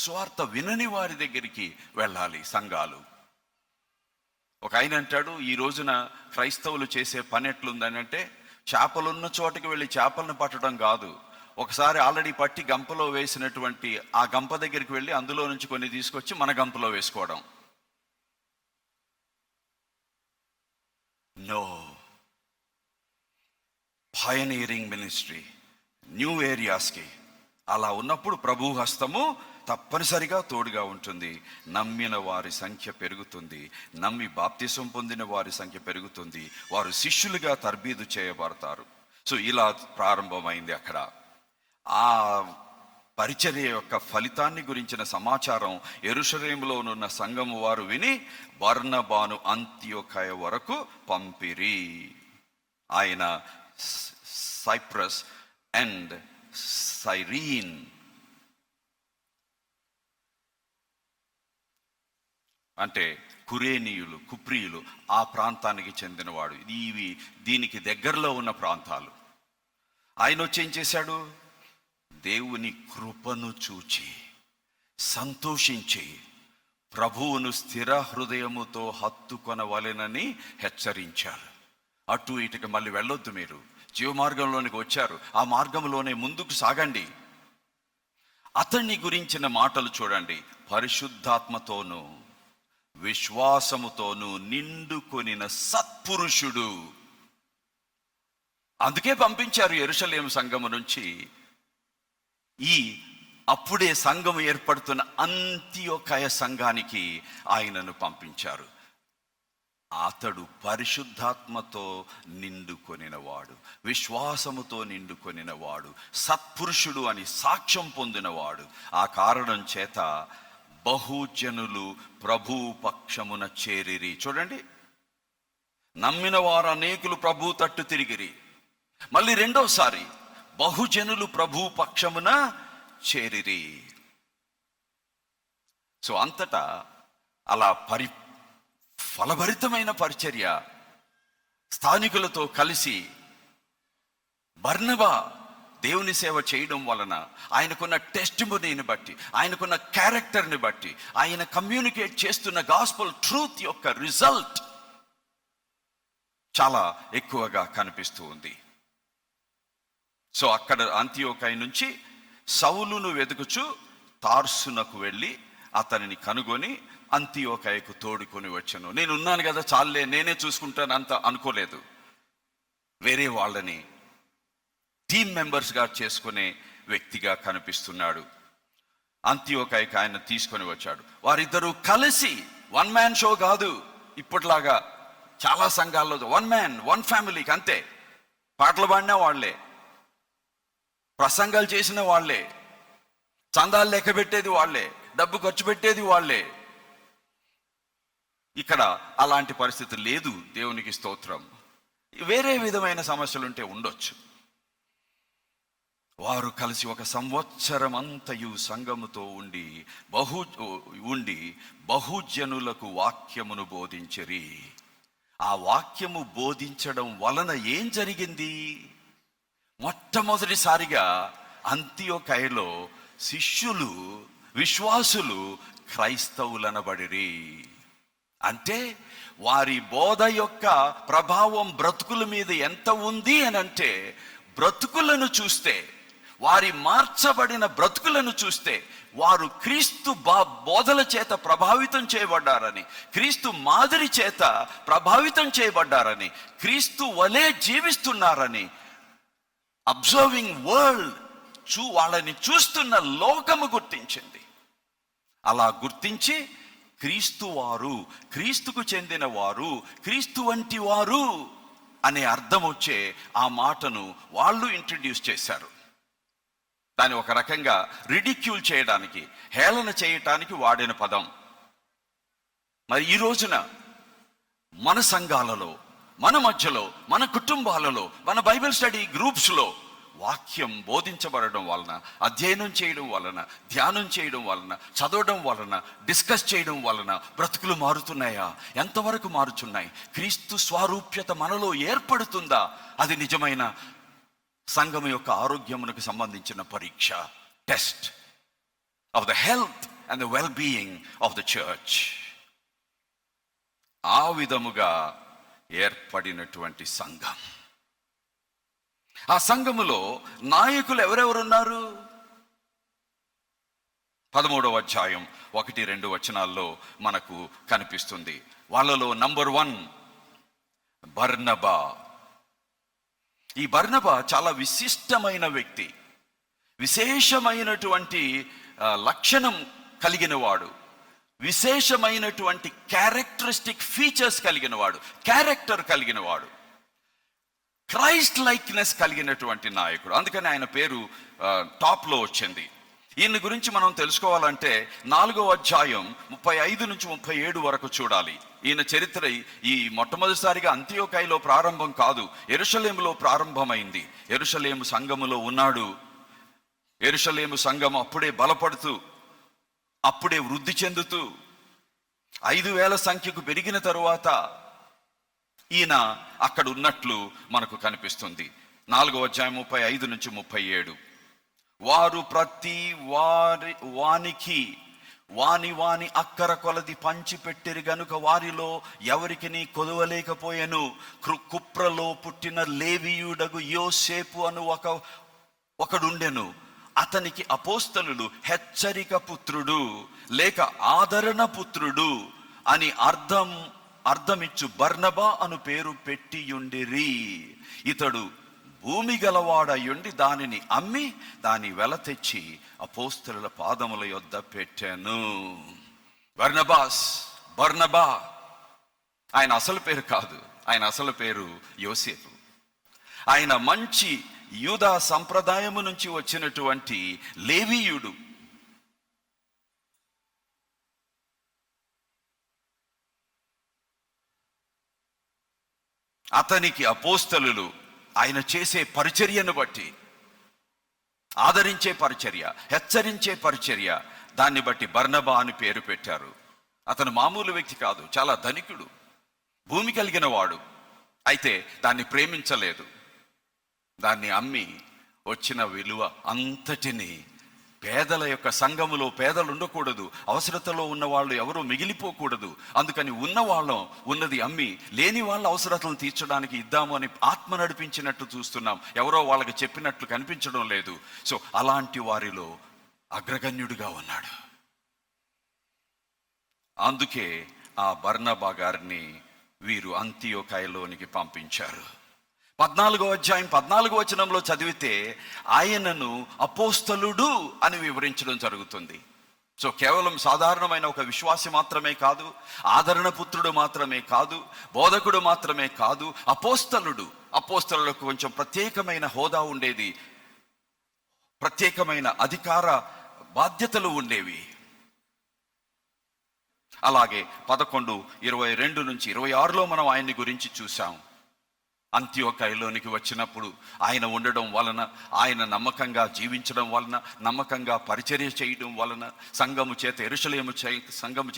స్వార్థ వినని వారి దగ్గరికి వెళ్ళాలి సంఘాలు. ఒక ఆయన అంటాడు, ఈ రోజున క్రైస్తవులు చేసే పని ఎట్లుందని అంటే, చేపలున్న చోటకి వెళ్ళి చేపలను పట్టడం కాదు, ఒకసారి ఆల్రెడీ పట్టి గంపలో వేసినటువంటి ఆ గంప దగ్గరికి వెళ్ళి అందులో నుంచి కొన్ని తీసుకొచ్చి మన గంపలో వేసుకోవడం. నో, పయనీరింగ్ మినిస్ట్రీ, న్యూ ఏరియాస్కి అలా ఉన్నప్పుడు ప్రభు హస్తము తప్పనిసరిగా తోడుగా ఉంటుంది. నమ్మిన వారి సంఖ్య పెరుగుతుంది, నమ్మి బాప్తిసం పొందిన వారి సంఖ్య పెరుగుతుంది, వారు శిష్యులుగా తర్బీదు చేయబడతారు. సో ఇలా ప్రారంభమైంది అక్కడ. ఆ పరిచర్య యొక్క ఫలితాన్ని గురించిన సమాచారం యెరూషలేములోనున్న సంఘము వారు విని బర్నబాను అంతియోకయ వరకు పంపిరి. ఆయన సైప్రస్ అండ్ సైరీన్ అంటే కురేనీయులు, కుప్రియులు ఆ ప్రాంతానికి చెందినవాడు. ఇవి దీనికి దగ్గరలో ఉన్న ప్రాంతాలు. ఆయన వచ్చి ఏం చేశాడు? దేవుని కృపను చూచి సంతోషించి ప్రభువును స్థిర హృదయముతో హత్తుకొనవలెనని హెచ్చరించారు. అటు ఇటుకి మళ్ళీ వెళ్ళొద్దు, మీరు జీవ మార్గంలోనికి వచ్చారు, ఆ మార్గంలోనే ముందుకు సాగండి. అతన్ని గురించిన మాటలు చూడండి. పరిశుద్ధాత్మతోను విశ్వాసముతోను నిండుకొనిన సత్పురుషుడు. అందుకే పంపించారు యెరూషలేము సంఘము నుంచి ఈ అప్పుడే సంఘము ఏర్పడుతున్న అంతియోకయ సంఘానికి ఆయనను పంపించారు. అతడు పరిశుద్ధాత్మతో నిండుకొనినవాడు, విశ్వాసముతో నిండుకొనినవాడు, సత్పురుషుడు అని సాక్ష్యం పొందినవాడు. ఆ కారణం చేత బహుజనులు ప్రభు పక్షమున చేరిరి. చూడండి, నమ్మిన వారు అనేకులు ప్రభు తట్టు తిరిగిరి. మళ్ళీ రెండోసారి బహుజనులు ప్రభు పక్షమున చేరిరి. సో అంతటా అలా ఫలభరితమైన పరిచర్య. స్థానికులతో కలిసి బర్నబా దేవుని సేవ చేయడం వలన ఆయనకున్న టెస్టిమనీని బట్టి, ఆయనకున్న క్యారెక్టర్ని బట్టి, ఆయన కమ్యూనికేట్ చేస్తున్న గాస్పెల్ ట్రూత్ యొక్క రిజల్ట్ చాలా ఎక్కువగా కనిపిస్తూ ఉంది. సో అక్కడ అంతియోకయ నుంచి సౌలును వెతుకుచు తార్సునకు వెళ్ళి అతనిని కనుగొని అంతియోకయకు తోడుకొని వచ్చాను. నేను ఉన్నాను కదా, చాలే నేనే చూసుకుంటాను అంత అనుకోలేదు. వేరే వాళ్ళని టీమ్ మెంబర్స్గా చేసుకునే వ్యక్తిగా కనిపిస్తున్నాడు. అంతియోకయకు ఆయన తీసుకొని వచ్చాడు. వారిద్దరూ కలిసి, వన్ మ్యాన్ షో కాదు ఇప్పటిలాగా చాలా సంఘాల్లో, వన్ మ్యాన్ వన్ ఫ్యామిలీకి అంతే. పాటలు పాడినా వాళ్లే, ప్రసంగాలు చేసిన వాళ్లే, చందాలు లెక్క పెట్టేది వాళ్లే, డబ్బు ఖర్చు పెట్టేది వాళ్లే. ఇక్కడ అలాంటి పరిస్థితి లేదు. దేవునికి స్తోత్రం. వేరే విధమైన సమస్యలుంటే ఉండొచ్చు. వారు కలిసి 1 సంవత్సరం అంతయు సంఘముతో ఉండి బహుజనులకు వాక్యమును బోధించిరి. ఆ వాక్యము బోధించడం వలన ఏం జరిగింది? మొట్టమొదటిసారిగా అంతియోకయలో శిష్యులు, విశ్వాసులు క్రైస్తవులనబడిరి. అంటే వారి బోధ యొక్క ప్రభావం బ్రతుకుల మీద ఎంత ఉంది అని అంటే, బ్రతుకులను చూస్తే, వారి మార్చబడిన బ్రతుకులను చూస్తే వారు క్రీస్తు బోధల చేత ప్రభావితం చేయబడ్డారని, క్రీస్తు మాదిరి చేత ప్రభావితం చేయబడ్డారని, క్రీస్తు వలె జీవిస్తున్నారని అబ్జర్వింగ్ వరల్డ్ వాళ్ళని చూస్తున్న లోకము గుర్తించింది. అలా గుర్తించి క్రీస్తు వారు, క్రీస్తుకు చెందిన వారు, క్రీస్తు వంటి వారు అనే అర్థం వచ్చే ఆ మాటను వాళ్ళు ఇంట్రడ్యూస్ చేశారు. దాన్ని ఒక రకంగా రిడిక్యూల్ చేయడానికి, హేళన చేయటానికి వాడిన పదం. మరి ఈ రోజున మన సంఘాలలో, మన మధ్యలో, మన కుటుంబాలలో, మన బైబిల్ స్టడీ గ్రూప్స్లో వాక్యం బోధించబడడం వలన, అధ్యయనం చేయడం వలన, ధ్యానం చేయడం వలన, చదవడం వలన, డిస్కస్ చేయడం వలన బ్రతుకులు మారుతున్నాయా? ఎంతవరకు మారుతున్నాయి? క్రీస్తు స్వారూప్యత మనలో ఏర్పడుతుందా? అది నిజమైన సంఘం యొక్క ఆరోగ్యమునకు సంబంధించిన పరీక్ష, test of the health and the well being of the church. ఆ విధముగా ఏర్పడినటువంటి సంఘం. ఆ సంఘములో నాయకులు ఎవరెవరున్నారు? 13వ అధ్యాయం 1-2 వచనాల్లో మనకు కనిపిస్తుంది. వాళ్ళలో నంబర్ 1 బర్నబా. ఈ బర్నబా చాలా విశిష్టమైన వ్యక్తి, విశేషమైనటువంటి లక్షణం కలిగిన వాడు, విశేషమైనటువంటి క్యారెక్టరిస్టిక్ ఫీచర్స్ కలిగిన వాడు, క్యారెక్టర్ కలిగిన వాడు, క్రైస్ట్ లైక్నెస్ కలిగినటువంటి నాయకుడు. అందుకని ఆయన పేరు టాప్లో వచ్చింది. ఈయన గురించి మనం తెలుసుకోవాలంటే 4వ అధ్యాయం 35-37 వరకు చూడాలి. ఈయన చరిత్ర ఈ మొట్టమొదటిసారిగా అంతియోకయలో ప్రారంభం కాదు, యెరూషలేములో ప్రారంభమైంది. యెరూషలేము సంఘములో ఉన్నాడు. యెరూషలేము సంఘం అప్పుడే బలపడుతూ, అప్పుడే వృద్ధి చెందుతూ 5,000 సంఖ్యకు పెరిగిన తరువాత ఈయన అక్కడ ఉన్నట్లు మనకు కనిపిస్తుంది. 4వ అధ్యాయం 35-37. వారు ప్రతి వానికి వాని అక్కర కొలది పంచిపెట్టిరి గనుక వారిలో ఎవరికి కొదవలేకపోయెను. కుప్రలో పుట్టిన లేవీయుడగు యోసేపు అను ఒకడుండెను. అతనికి అపోస్తలులు హెచ్చరిక పుత్రుడు లేక ఆదరణ పుత్రుడు అని అర్థమిచ్చు బర్నబా అను పేరు పెట్టియుండిరి. ఇతడు భూమి గలవాడయుండి దానిని అమ్మి దాని వెల తెచ్చి అపోస్తలుల పాదముల యొద్ద పెట్టాను. బర్నబా ఆయన అసలు పేరు కాదు, ఆయన అసలు పేరు యోసేపు. ఆయన మంచి యూదా సంప్రదాయము నుంచి వచ్చినటువంటి లేవీయుడు. అతనికి అపోస్తలులు ఆయన చేసే పరిచర్యను బట్టి, ఆదరించే పరిచర్య, హెచ్చరించే పరిచర్య, దాన్ని బట్టి బర్నబా అని పేరు పెట్టారు. అతను మామూలు వ్యక్తి కాదు, చాలా ధనికుడు, భూమి కలిగిన వాడు. అయితే దాన్ని ప్రేమించలేదు. దాన్ని అమ్మి వచ్చిన విలువ అంతటిని పేదల యొక్క సంఘములో, పేదలు ఉండకూడదు, అవసరతలో ఉన్న వాళ్ళు ఎవరూ మిగిలిపోకూడదు, అందుకని ఉన్నవాళ్ళం ఉన్నది అమ్మి లేని వాళ్ళ అవసరతలను తీర్చడానికి ఇద్దాము అని ఆత్మ నడిపించినట్టు చూస్తున్నాం. ఎవరో వాళ్ళకి చెప్పినట్లు కనిపించడం లేదు. సో అలాంటి వారిలో అగ్రగణ్యుడిగా ఉన్నాడు. అందుకే ఆ బర్నబా గారిని వీరు అంతియోకయలోనికి పంపించారు. 14వ అధ్యాయం 14వ వచనంలో చదివితే ఆయనను అపోస్తలుడు అని వివరించడం జరుగుతుంది. సో కేవలం సాధారణమైన ఒక విశ్వాసి మాత్రమే కాదు, ఆదరణ పుత్రుడు మాత్రమే కాదు, బోధకుడు మాత్రమే కాదు, అపోస్తలుడు. అపోస్తలులకు కొంచెం ప్రత్యేకమైన హోదా ఉండేది, ప్రత్యేకమైన అధికార బాధ్యతలు ఉండేవి. అలాగే 11:22 నుంచి 26లో మనం ఆయన్ని గురించి చూసాం. అంత్యోకయలోనికి వచ్చినప్పుడు ఆయన ఉండడం వలన, ఆయన నమ్మకంగా జీవించడం వలన, నమ్మకంగా పరిచర్య చేయడం వలన, సంఘము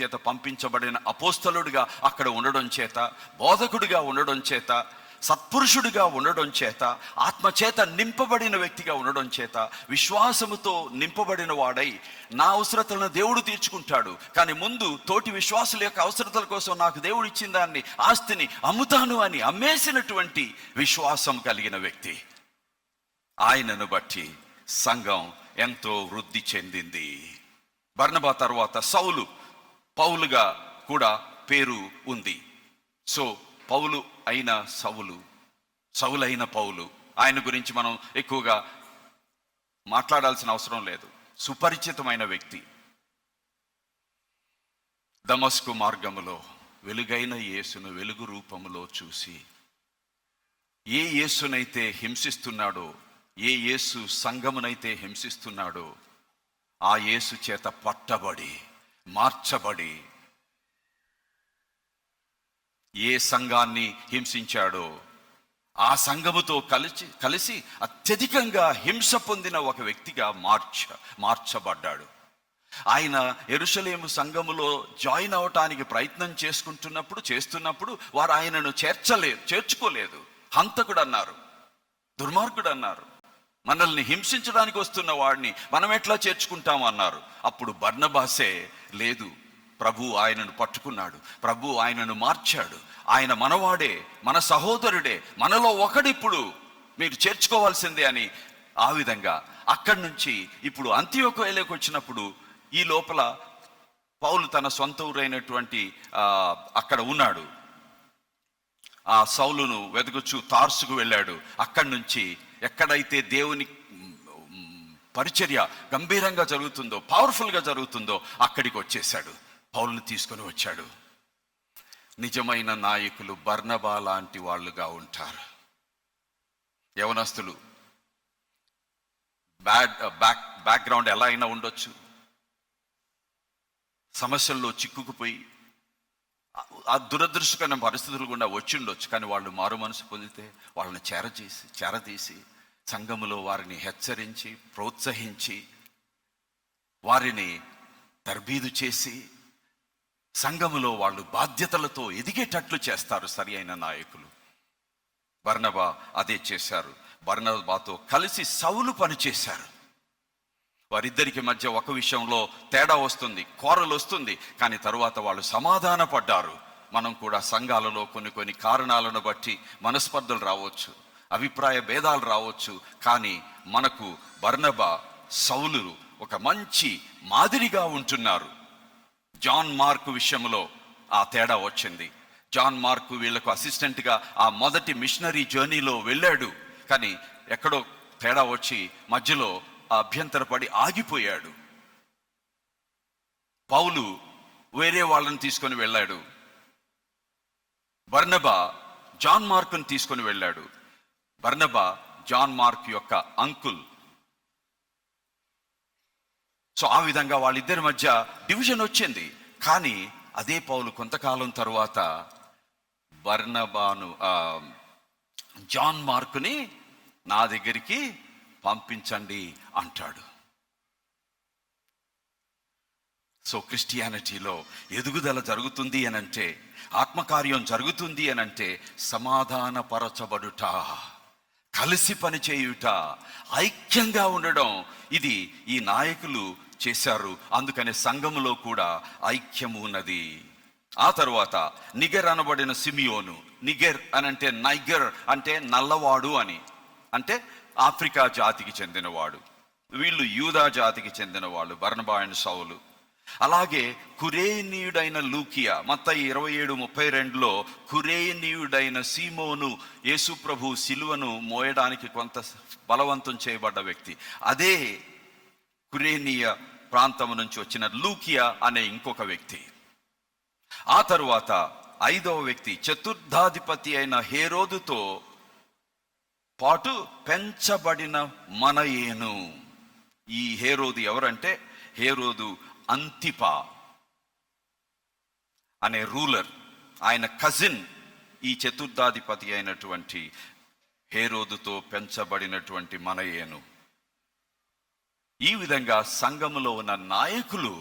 చేత పంపించబడిన అపోస్తలుడిగా అక్కడ ఉండడం చేత, బోధకుడిగా ఉండడం చేత, సత్పురుషుడిగా ఉండడం చేత, ఆత్మచేత నింపబడిన వ్యక్తిగా ఉండడం చేత, విశ్వాసముతో నింపబడిన వాడై నా అవసరతలను దేవుడు తీర్చుకుంటాడు, కానీ ముందు తోటి విశ్వాసుల యొక్క అవసరతల కోసం నాకు దేవుడు ఇచ్చిన దాన్ని, ఆస్తిని అమ్ముతాను అని అమ్మేసినటువంటి విశ్వాసం కలిగిన వ్యక్తి. ఆయనను బట్టి సంఘం ఎంతో వృద్ధి చెందింది. బర్నబా తర్వాత పౌలుగా కూడా పేరు ఉంది. సో పౌలు అయిన సౌలైన పౌలు, ఆయన గురించి మనం ఎక్కువగా మాట్లాడాల్సిన అవసరం లేదు, సుపరిచితమైన వ్యక్తి. దమస్కు మార్గములో వెలుగైన యేసును వెలుగు రూపములో చూసి, ఏ యేసునైతే హింసిస్తున్నాడో, ఏ యేసు సంఘమునైతే హింసిస్తున్నాడో, ఆ యేసు చేత పట్టబడి మార్చబడి, ఏ సంఘాన్ని హింసించాడో ఆ సంఘముతో కలిసి అత్యధికంగా హింస పొందిన ఒక వ్యక్తిగా మార్చబడ్డాడు. ఆయన యెరూషలేము సంఘములో జాయిన్ అవటానికి ప్రయత్నం చేస్తున్నప్పుడు వారు ఆయనను చేర్చుకోలేదు. హంతకుడు అన్నారు, దుర్మార్గుడు అన్నారు, మనల్ని హింసించడానికి వస్తున్న వాడిని మనం ఎట్లా చేర్చుకుంటామన్నారు. అప్పుడు బర్నబాసే, లేదు, ప్రభు ఆయనను పట్టుకున్నాడు, ప్రభు ఆయనను మార్చాడు, ఆయన మనవాడే, మన సహోదరుడే, మనలో ఒకడిప్పుడు, మీరు చేర్చుకోవాల్సిందే అని, ఆ విధంగా అక్కడి నుంచి ఇప్పుడు అంతియోకయలోకి వచ్చినప్పుడు ఈ లోపల పౌలు తన సొంత ఊరైనటువంటి అక్కడ ఉన్నాడు. ఆ సౌలును వెతుకుచూ తార్సుకు వెళ్ళాడు. అక్కడి నుంచి ఎక్కడైతే దేవుని పరిచర్య గంభీరంగా జరుగుతుందో, పవర్ఫుల్గా జరుగుతుందో అక్కడికి వచ్చేసాడు. పౌలుని తీసుకొని వచ్చాడు. నిజమైన నాయకులు బర్నబా లాంటి వాళ్ళుగా ఉంటారు. యవనస్తులు బ్యాక్గ్రౌండ్ ఎలా అయినా ఉండొచ్చు, సమస్యల్లో చిక్కుకుపోయి ఆ దురదృష్టకరమైన పరిస్థితులు గుండా వచ్చి ఉండొచ్చు, కానీ వాళ్ళు మారు మనసు పొందితే వాళ్ళని చేరదీసి సంఘములో వారిని హెచ్చరించి, ప్రోత్సహించి, వారిని తర్బీదు చేసి సంఘములో వాళ్ళు బాధ్యతలతో ఎదిగేటట్లు చేస్తారు సరి అయిన నాయకులు. బర్నబా అదే చేశారు. బర్నబాతో కలిసి సౌలు పనిచేశారు. వారిద్దరికి మధ్య ఒక విషయంలో తేడా వస్తుంది, కోరలు వస్తుంది, కానీ తరువాత వాళ్ళు సమాధాన పడ్డారు. మనం కూడా సంఘాలలో కొన్ని కారణాలను బట్టి మనస్పర్ధలు రావచ్చు, అభిప్రాయ భేదాలు రావచ్చు, కానీ మనకు బర్నబా సౌలు ఒక మంచి మాదిరిగా ఉంటున్నారు. జాన్ మార్క్ విషయంలో ఆ తేడా వచ్చింది. జాన్ మార్క్ వీళ్లకు అసిస్టెంట్గా ఆ మొదటి మిషనరీ జర్నీలో వెళ్ళాడు. కానీ ఎక్కడో తేడా వచ్చి మధ్యలో అభ్యంతరపడి ఆగిపోయాడు. పౌలు వేరే వాళ్ళని తీసుకొని వెళ్ళాడు. బర్నబా జాన్ మార్కుని తీసుకొని వెళ్ళాడు. బర్నబా జాన్ మార్క్ యొక్క అంకుల్. సో ఆ విధంగా వాళ్ళిద్దరి మధ్య డివిజన్ వచ్చింది. కానీ అదే పౌలు కొంతకాలం తరువాత బర్నబాను జాన్ మార్కుని నా దగ్గరికి పంపించండి అంటాడు. సో క్రిస్టియానిటీలో ఎదుగుదల జరుగుతుంది అనంటే, ఆత్మకార్యం జరుగుతుంది అనంటే సమాధానపరచబడుట, కలిసి పనిచేయుట, ఐక్యంగా ఉండడం, ఇది ఈ నాయకులు చేశారు. అందుకనే సంఘములో కూడా ఐక్యము ఉన్నది. ఆ తరువాత నిగర్ అనబడిన సిమియోను. నిగర్ అనంటే నైగర్ అంటే నల్లవాడు అని, అంటే ఆఫ్రికా జాతికి చెందినవాడు. వీళ్ళు యూదా జాతికి చెందిన వాళ్ళు, బర్నబా అండ్ సౌలు. అలాగే కురేనీయుడైన లూకియా, మత్తయి 27:32లో కురేనీయుడైన సీమోను, యేసు ప్రభు సిలువను మోయడానికి కొంత బలవంతం చేయబడ్డ వ్యక్తి. అదే కురేనియా ప్రాంతం నుంచి వచ్చిన లూకియా అనే ఇంకొక వ్యక్తి. ఆ తరువాత 5వ వ్యక్తి చతుర్థాధిపతి అయిన హేరోదుతో పాటు పెంచబడిన మనయేను. ఈ హేరోదు ఎవరంటే, హేరోదు అంతిపా అనే రూలర్, ఆయన కజిన్ ఈ చతుర్థాధిపతి అయినటువంటి హేరోదుతో పెంచబడినటువంటి మనయేను. ఈ విధంగా సంఘములో ఉన్న నాయకులు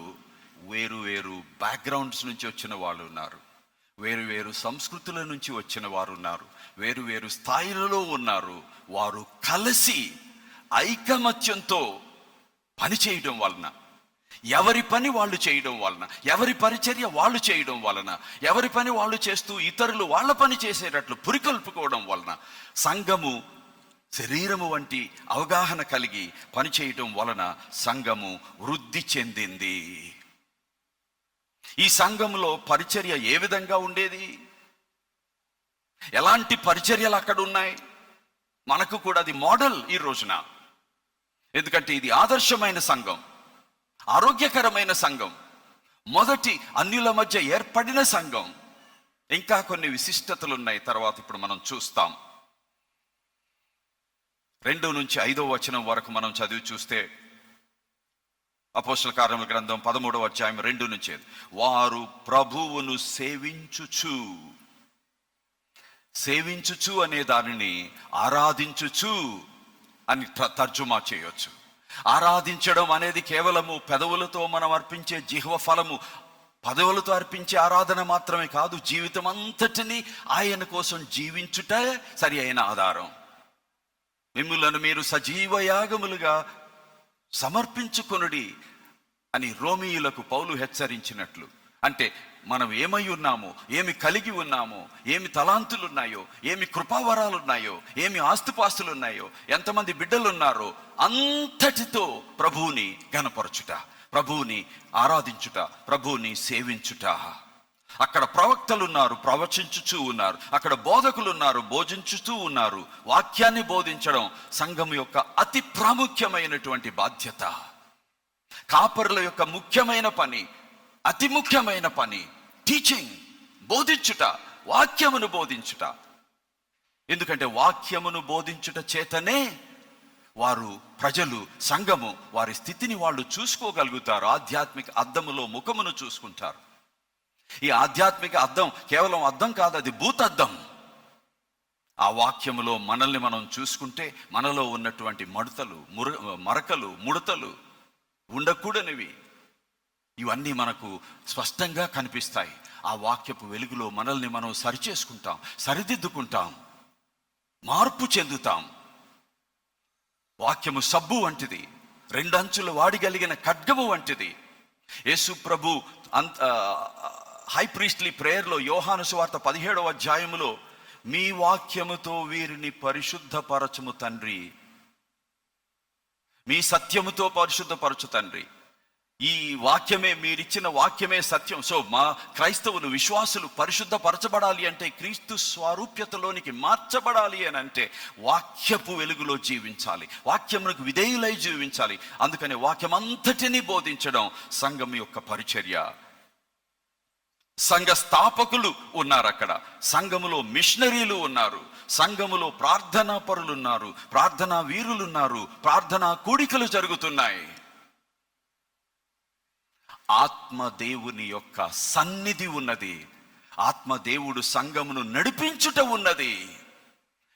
వేరు వేరు బ్యాక్గ్రౌండ్స్ నుంచి వచ్చిన వాళ్ళు ఉన్నారు, వేరు వేరు సంస్కృతుల నుంచి వచ్చిన వారు ఉన్నారు, వేరు వేరు స్థాయిలలో ఉన్నారు. వారు కలిసి ఐకమత్యంతో పని చేయడం వలన, ఎవరి పని వాళ్ళు చేయడం వలన, ఎవరి పరిచర్య వాళ్ళు చేయడం వలన, ఎవరి పని వాళ్ళు చేస్తూ ఇతరులు వాళ్ళ పని చేసేటట్లు పురికొల్పుకోవడం వలన సంఘము శరీరము వంటి అవగాహన కలిగి పనిచేయడం వలన సంఘము వృద్ధి చెందింది. ఈ సంఘంలో పరిచర్య ఏ విధంగా ఉండేది? ఎలాంటి పరిచర్యలు అక్కడ ఉన్నాయి? మనకు కూడా అది మోడల్ ఈ రోజున. ఎందుకంటే ఇది ఆదర్శమైన సంఘం, ఆరోగ్యకరమైన సంఘం, మొదటి అన్యుల మధ్య ఏర్పడిన సంఘం. ఇంకా కొన్ని విశిష్టతలు ఉన్నాయి, తర్వాత ఇప్పుడు మనం చూస్తాం. 2 నుంచి 5వ వచనం వరకు మనం చదివి చూస్తే, అపోస్తల కార్యముల గ్రంథం 13వ అధ్యాయం 2 నుంచి, వారు ప్రభువును సేవించుచు అనే దానిని ఆరాధించుచు అని తర్జుమా చేయొచ్చు. ఆరాధించడం అనేది కేవలము పెదవులతో మనం అర్పించే జిహ్వ ఫలము, పదవులతో అర్పించే ఆరాధన మాత్రమే కాదు. జీవితం అంతటిని ఆయన కోసం జీవించుట సరి అయిన ఆధారం. మిమ్ములను మీరు సజీవ యాగములుగా సమర్పించుకొనుడి అని రోమీయులకు పౌలు హెచ్చరించినట్లు, అంటే మనం ఏమై ఉన్నామో, ఏమి కలిగి ఉన్నామో, ఏమి తలాంతులు ఉన్నాయో, ఏమి కృపావరాలు ఉన్నాయో, ఏమి ఆస్తుపాస్తులు ఉన్నాయో, ఎంతమంది బిడ్డలు ఉన్నారో అంతటితో ప్రభువుని ఘనపరచుట, ప్రభువుని ఆరాధించుట, ప్రభువుని సేవించుట. అక్కడ ప్రవక్తలు ఉన్నారు, ప్రవచించుచూ ఉన్నారు. అక్కడ బోధకులు ఉన్నారు, బోధించుతూ ఉన్నారు. వాక్యాన్ని బోధించడం సంఘం యొక్క అతి ప్రాముఖ్యమైనటువంటి బాధ్యత. కాపరుల యొక్క ముఖ్యమైన పని, అతి ముఖ్యమైన పని టీచింగ్, బోధించుట, వాక్యమును బోధించుట. ఎందుకంటే వాక్యమును బోధించుట చేతనే వారు, ప్రజలు, సంఘము వారి స్థితిని వాళ్ళు చూసుకోగలుగుతారు. ఆధ్యాత్మిక అద్దములో ముఖమును చూసుకుంటారు. ఈ ఆధ్యాత్మిక అద్దం కేవలం అద్దం కాదు, అది భూతద్దం. ఆ వాక్యములో మనల్ని మనం చూసుకుంటే మనలో ఉన్నటువంటి మరకలు, ముడతలు, ఉండకూడనివి, ఇవన్నీ మనకు స్పష్టంగా కనిపిస్తాయి. ఆ వాక్యపు వెలుగులో మనల్ని మనం సరిచేసుకుంటాం, సరిదిద్దుకుంటాం, మార్పు చెందుతాం. వాక్యము సబ్బు వంటిది, 2 అంచులు వాడిగలిగిన ఖడ్గము వంటిది. యేసు ప్రభు హై ప్రీస్ట్లీ ప్రేయర్లో యోహాను సువార్త 17వ అధ్యాయములో, మీ వాక్యముతో వీరిని పరిశుద్ధపరచుము తండ్రి, మీ సత్యముతో పరిశుద్ధపరచు తండ్రి. ఈ వాక్యమే, మీరిచ్చిన వాక్యమే సత్యం. సో మా క్రైస్తవులు, విశ్వాసులు పరిశుద్ధపరచబడాలి అంటే, క్రీస్తు స్వరూప్యతలోనికి మార్చబడాలి అని అంటే వాక్యపు వెలుగులో జీవించాలి, వాక్యమునకు విధేయులై జీవించాలి. అందుకని వాక్యం అంతటినీ బోధించడం సంఘం యొక్క పరిచర్య. సంఘ స్థాపకులు ఉన్నారు అక్కడ, సంఘములో మిషనరీలు ఉన్నారు, సంఘములో ప్రార్థనా పరులు ఉన్నారు, ప్రార్థనా వీరులు ఉన్నారు, ప్రార్థనా కూడికలు జరుగుతున్నాయి. ఆత్మదేవుని యొక్క సన్నిధి ఉన్నది, ఆత్మదేవుడు సంఘమును నడిపించుట ఉన్నది.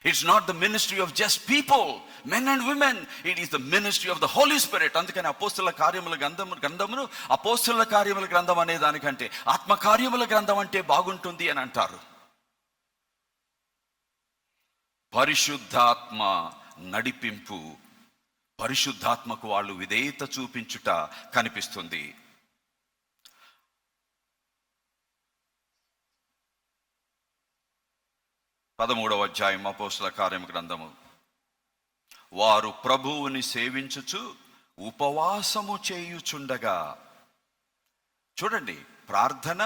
It's not the ministry of just people, men and women, it is the ministry of the holy spirit. అందుకని అపోస్తలుల కార్యముల గ్రంథమును అపోస్తలుల కార్యముల గ్రంథం అనే దానికంటే ఆత్మ కార్యముల గ్రంథం అంటే బాగుంటుంది అని అంటారు. పరిశుద్ధాత్మ నడిపింపు, పరిశుద్ధాత్మకు వాళ్ళు విధేయత చూపించుట కనిపిస్తుంది. 13వ అధ్యాయం అపోస్తలుల కార్యముల గ్రంథము. వారు ప్రభువుని సేవించుచు ఉపవాసము చేయుచుండగా. చూడండి, ప్రార్థన,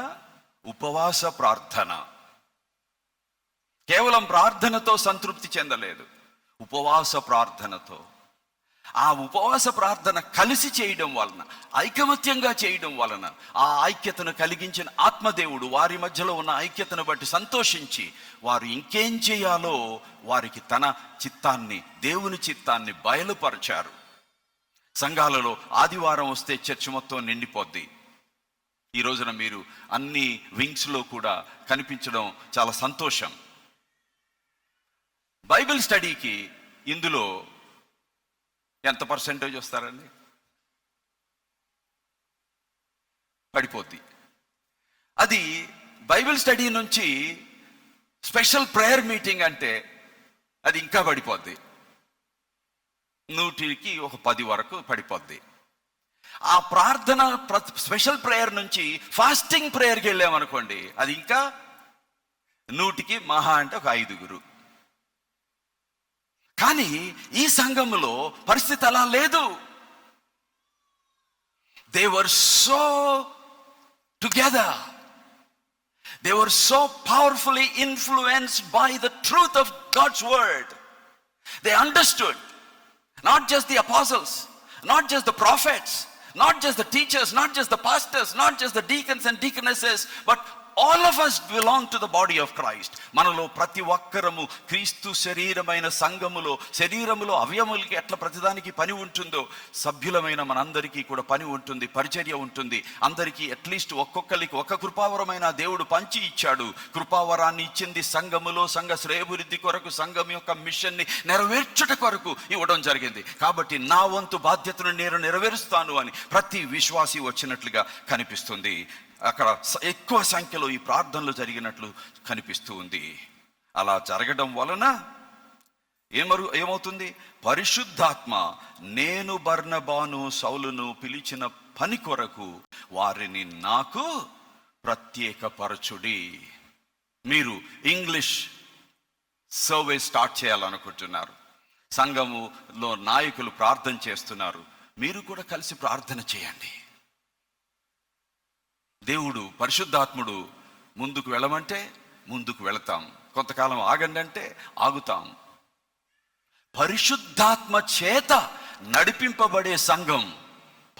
ఉపవాస ప్రార్థన. కేవలం ప్రార్థనతో సంతృప్తి చెందలేదు, ఉపవాస ప్రార్థనతో. ఆ ఉపవాస ప్రార్థన కలిసి చేయడం వలన, ఐకమత్యంగా చేయడం వలన, ఆ ఐక్యతను కలిగించిన ఆత్మదేవుడు వారి మధ్యలో ఉన్న ఐక్యతను బట్టి సంతోషించి వారు ఇంకేం చేయాలో వారికి తన చిత్తాన్ని, దేవుని చిత్తాన్ని బయలుపరిచారు. సంఘాలలో ఆదివారం వస్తే చర్చ్ మొత్తం నిండిపోద్ది. ఈ రోజున మీరు అన్ని వింగ్స్లో కూడా కనిపించడం చాలా సంతోషం. బైబిల్ స్టడీకి ఇందులో ఎంత పర్సెంటేజ్ వస్తారండి? పడిపోద్ది. అది బైబిల్ స్టడీ నుంచి స్పెషల్ ప్రేయర్ మీటింగ్ అంటే అది ఇంకా పడిపోద్ది, 100కి ఒక 10 వరకు పడిపోద్ది. ఆ ప్రార్థన స్పెషల్ ప్రేయర్ నుంచి ఫాస్టింగ్ ప్రేయర్కి వెళ్ళామనుకోండి, అది ఇంకా 100కి మహా అంటే ఒక 5. కానీ ఈ సంఘములో పరిస్థితి అలా లేదు. They were so together, they were so powerfully influenced by the truth of God's word. They understood not just the apostles, not just the prophets, not just the teachers, not just the pastors, not just the deacons and deaconesses, but all of us belong to the body of Christ. మనలో ప్రతి ఒక్కరము క్రీస్తు శరీరమైన సంఘములో, శరీరములో అవయములకి ఎట్లా ప్రతిదానికి పని ఉంటుందో, సభ్యులమైన మనందరికీ కూడా పని ఉంటుంది, పరిచర్య ఉంటుంది. అందరికీ అట్లీస్ట్ ఒక్కొక్కరికి ఒక కృపావరమైన దేవుడు పంచి ఇచ్చాడు. కృపావరాన్ని ఇచ్చింది సంఘములో, సంఘ శ్రేయభివృద్ధి కొరకు, సంఘం యొక్క మిషన్ని నెరవేర్చుట కొరకు ఇవ్వడం జరిగింది. కాబట్టి నా వంతు బాధ్యతను నేను నెరవేరుస్తాను అని ప్రతి విశ్వాసి వచ్చినట్లుగా కనిపిస్తుంది. అక్కడ ఎక్కువ సంఖ్యలో ఈ ప్రార్థనలు జరిగినట్లు కనిపిస్తూ ఉంది. అలా జరగడం వలన ఏమవుతుంది? పరిశుద్ధాత్మ నేను బర్నబాను సౌలును పిలిచిన పని కొరకు వారిని నాకు ప్రత్యేకపరచుడి. మీరు ఇంగ్లీష్ సర్వే స్టార్ట్ చేయాలనుకుంటున్నారు, సంఘములో నాయకులు ప్రార్థన చేస్తున్నారు, మీరు కూడా కలిసి ప్రార్థన చేయండి. దేవుడు పరిశుద్ధాత్ముడు ముందుకు వెళ్ళమంటే ముందుకు వెళతాం, కొంతకాలం ఆగండి అంటే ఆగుతాం. పరిశుద్ధాత్మ చేత నడిపింపబడే సంఘం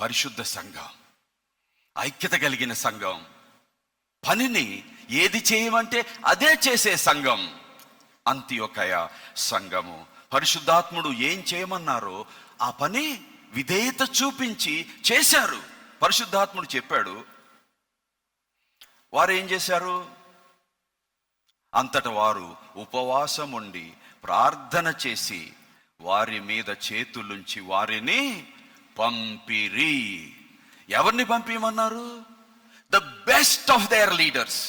పరిశుద్ధ సంఘం, ఐక్యత కలిగిన సంఘం, పనిని ఏది చేయమంటే అదే చేసే సంఘం అంతియోకయ సంఘము. పరిశుద్ధాత్ముడు ఏం చేయమన్నారో ఆ పని విధేయత చూపించి చేశారు. పరిశుద్ధాత్ముడు చెప్పాడు, వారు ఏం చేశారు? అంతట వారు ఉపవాసం ఉండి ప్రార్థన చేసి వారి మీద చేతులుంచి వారిని పంపిరి. ఎవరిని పంపించమన్నారు? The best of their leaders,